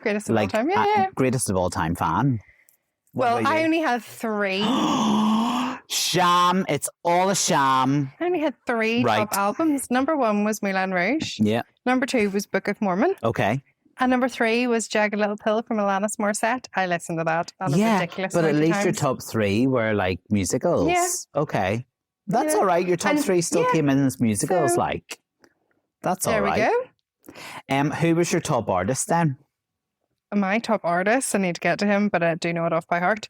greatest of all time. Greatest of all time fan. Well, I only had 3. Sham. It's all a sham. I only had 3 top albums. Number 1 was Moulin Rouge. Yeah. Number 2 was Book of Mormon. Okay. And number 3 was Jagged Little Pill from Alanis Morissette. I listened to that. Ridiculous but at least your top 3 were like musicals. Yeah. Okay. That's all right. Your top 3 still came in as musicals. So, that's all right. There we go. Who was your top artist then? My top artist, I need to get to him, but I do know it off by heart,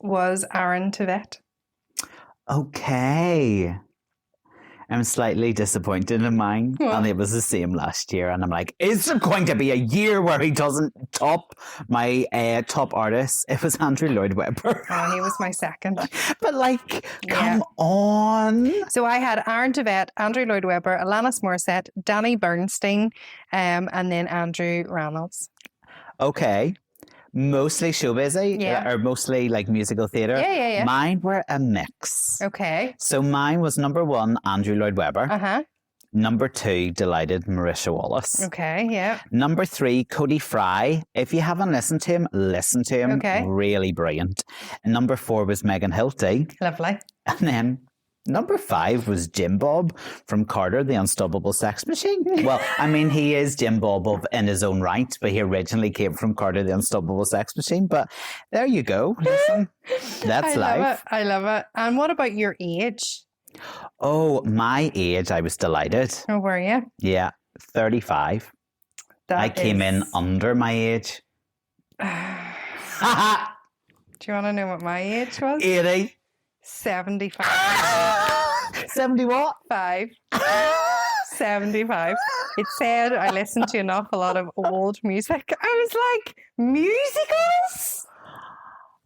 was Aaron Tveit. Okay. I'm slightly disappointed in mine. What? And it was the same last year. And I'm like, is there going to be a year where he doesn't top my top artist? It was Andrew Lloyd Webber. Oh, he was my second. But come on. So I had Aaron Tveit, Andrew Lloyd Webber, Alanis Morissette, Danny Bernstein, and then Andrew Reynolds. Okay. Mostly showbiz, or mostly like musical theatre. Yeah. Mine were a mix. Okay. So mine was number 1, Andrew Lloyd Webber. Number 2, Delighted, Marisha Wallace. Okay, yeah. Number 3, Cody Fry. If you haven't listened to him, listen to him. Okay. Really brilliant. And number 4 was Megan Hilty. Lovely. And then number 5 was Jim Bob from Carter, the Unstoppable Sex Machine. Well, I mean, he is Jim Bob in his own right, but he originally came from Carter, the Unstoppable Sex Machine. But there you go. Listen, that's life. I love it. And what about your age? Oh, my age, I was delighted. Oh, were you? Yeah, 35. I came in under my age. Do you want to know what my age was? 80. 75. 70 what? 5. 75. It said I listened to an awful lot of old music. I was like, musicals?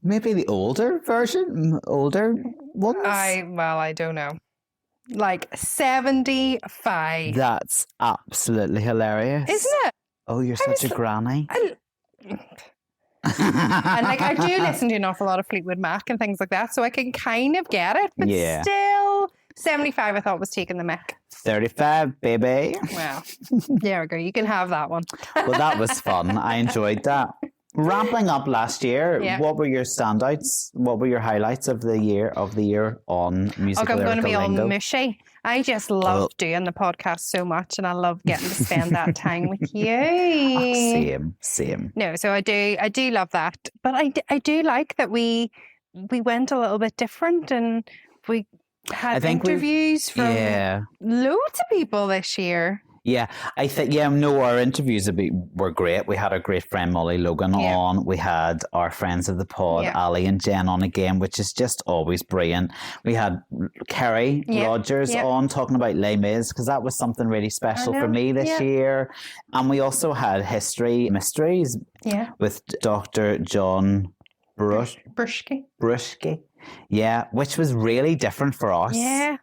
Maybe the older version, older ones. I don't know. Like 75. That's absolutely hilarious. Isn't it? Oh, you're such a granny. And like I do listen to an awful lot of Fleetwood Mac and things like that, so I can kind of get it. But still, 75 I thought was taking the mick. 35, baby. Well, there we go. You can have that one. Well, that was fun. I enjoyed that. Wrapping up last year, what were your standouts? What were your highlights of the year on musical? Okay, I'm going to be all lingo? mushy. I just love doing the podcast so much, and I love getting to spend that time with you. Same. No, so I do love that, but I do like that we went a little bit different, and we had interviews from loads of people this year. Yeah, I think, our interviews were great. We had our great friend Molly Logan on. We had our friends of the pod, Ali and Jen, on again, which is just always brilliant. We had Kerry Rogers on talking about Les Mis, because that was something really special for me this year. And we also had History Mysteries with Dr. John Bruschke. Yeah, which was really different for us. Yeah.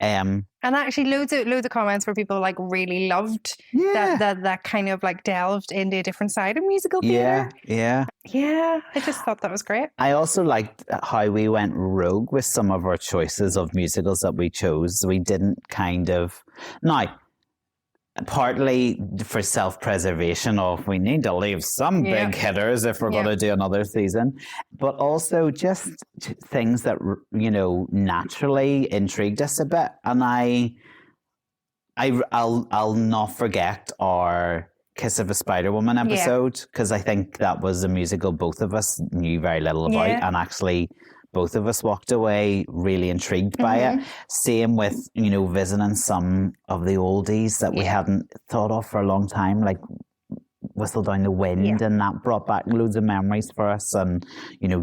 And actually loads of comments where people like really loved that kind of like delved into a different side of musical theatre. Yeah, I just thought that was great. I also liked how we went rogue with some of our choices of musicals that we chose. We didn't partly for self-preservation of we need to leave some big hitters if we're going to do another season, but also just things that naturally intrigued us a bit. And I'll not forget our Kiss of a Spider Woman episode, because I think that was a musical both of us knew very little about, and actually both of us walked away really intrigued by it. Same with, visiting some of the oldies that we hadn't thought of for a long time, like Whistle Down the Wind, and that brought back loads of memories for us. And,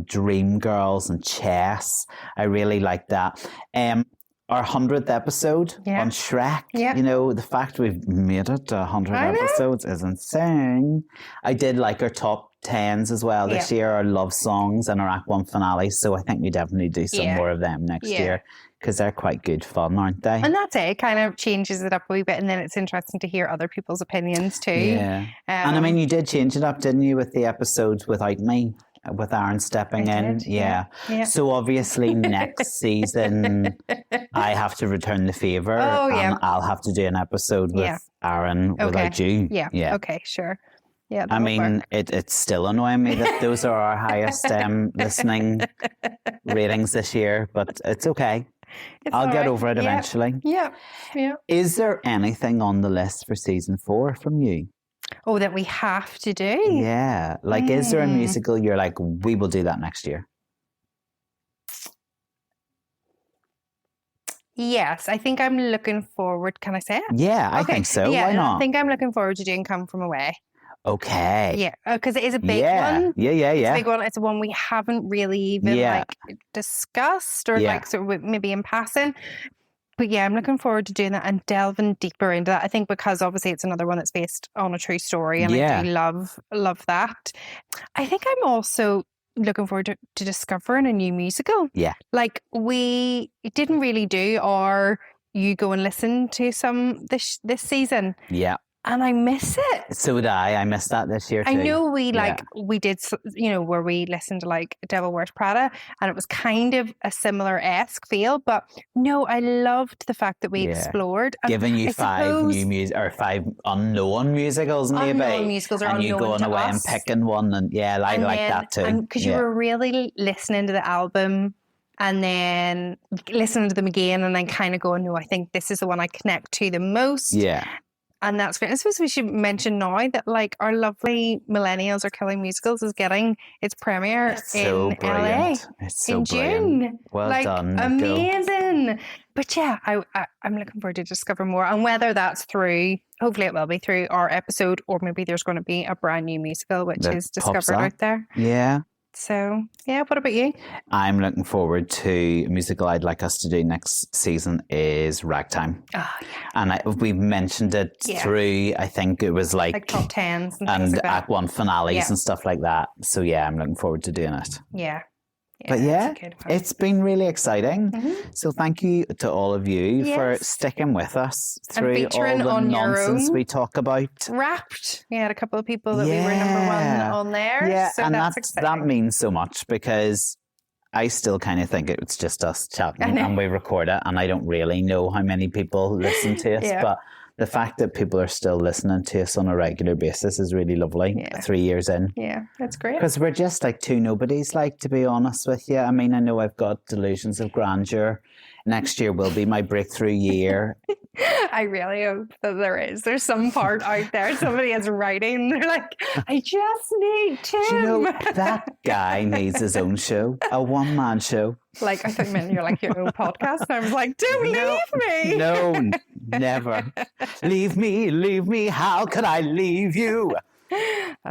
Dream Girls and Chess. I really liked that. Our 100th episode on Shrek, the fact we've made it to 100 episodes is insane. I did like our top 10s as well this year, our love songs and our Act 1 finales. So I think we definitely do some more of them next year, because they're quite good fun, aren't they? And that's it. It kind of changes it up a wee bit, and then it's interesting to hear other people's opinions too. Yeah. And I mean, you did change it up, didn't you, with the episodes without me? With Aaron stepping in. Yeah. So obviously next season I have to return the favour, and I'll have to do an episode with Aaron without you. Yeah. Okay, sure. Yeah. I mean, it's still annoying me that those are our highest listening ratings this year, but it's okay. I'll get over it eventually. Yeah. Is there anything on the list for season 4 from you? Oh, that we have to do? Yeah. Like, is there a musical you're like, we will do that next year? Yes, I think I'm looking forward. Can I say it? Yeah, I think so. Yeah, why not? I think I'm looking forward to doing Come From Away. Okay. Yeah, because it is a big one. Yeah. It's a big one. It's one we haven't really even discussed or sort of maybe in passing. But yeah, I'm looking forward to doing that and delving deeper into that. I think because obviously it's another one that's based on a true story, and I do love that. I think I'm also looking forward to discovering a new musical. Yeah. Like we didn't really do our you go and listen to some this season. Yeah. and I miss it. So did I. I missed that this year too. I know we Yeah. we did, where we listened to like Devil Wears Prada, and it was kind of a similar-esque feel, but no, I loved the fact that we explored. And giving you I 5 suppose new music or 5 unknown musicals, maybe. unknown musicals are and you unknown going to away us. and picking one, and I like that too. Because you were really listening to the album and then listening to them again and then kind of going, no, I think this is the one I connect to the most. Yeah. And that's great. I suppose we should mention now that like our lovely Millennials Are Killing Musicals is getting its premiere in LA It's so in brilliant. June. Well like, done, Nico. amazing. But yeah, I'm looking forward to discover more, and whether that's through, hopefully it will be through our episode, or maybe there's going to be a brand new musical which That is pops discovered up. out there. Yeah. So yeah, what about you? I'm looking forward to a musical I'd like us to do next season is Ragtime. Oh, yeah. And we've mentioned it through, I think it was like top 10s and things and like that. Act 1 finales and stuff like that. So yeah, I'm looking forward to doing it. Yeah. But yeah, it's been really exciting. So thank you to all of you for sticking with us through all the nonsense we talk about. Wrapped. We had a couple of people that we were number 1 on there. Yeah, so and that's exciting. that means so much, because I still kind of think it's just us chatting and we record it, and I don't really know how many people listen to us, but the fact that people are still listening to us on a regular basis is really lovely. 3 years in. Yeah, that's great. Because we're just like 2 nobodies, like, to be honest with you. I mean, I know I've got delusions of grandeur. Next year will be my breakthrough year. I really hope that there is. There's some part out there, somebody is writing, they're like, I just need Tim. Do you know, that guy needs his own show, a one-man show. Like, I thought, man, you're like your own podcast. And I was like, don't leave me. No, never. Leave me. How could I leave you?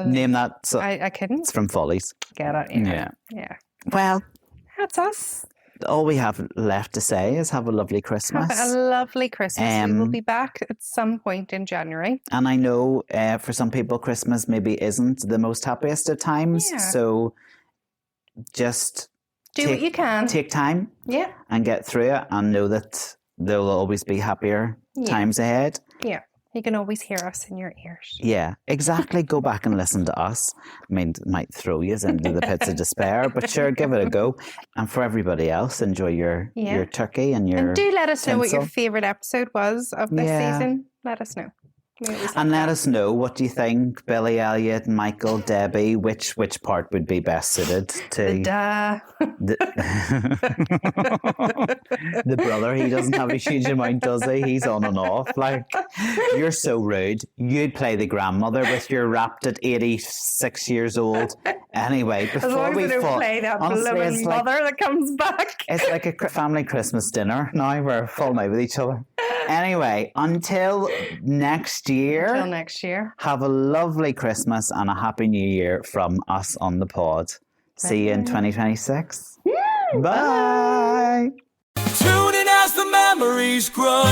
Name that. So I couldn't. It's from Follies. Get it. Yeah. Well, that's us. All we have left to say is have a lovely Christmas. Have a lovely Christmas. We will be back at some point in January. And I know for some people, Christmas maybe isn't the most happiest of times. Yeah. So just do what you can. Take time. Yeah. And get through it, and know that there will always be happier times ahead. Yeah. You can always hear us in your ears. Yeah, exactly. Go back and listen to us. I mean, it might throw you into the pits of despair, but sure, give it a go. And for everybody else, enjoy your turkey and your. And do let us know what your tinsel. favourite episode was of this season. Let us know. And let us know, what do you think, Billy Elliot, Michael, Debbie, which part would be best suited to the brother? He doesn't have a huge amount, does he? He's on and off. Like, you're so rude. You'd play the grandmother with your wrapped at 86 years old. Anyway, before we play that blooming mother that comes back. It's like a family Christmas dinner now. We're falling out with each other. Anyway, until next year. Have a lovely Christmas and a happy new year from us on the pod. See you in 2026. Bye. Tune in as the memories grow.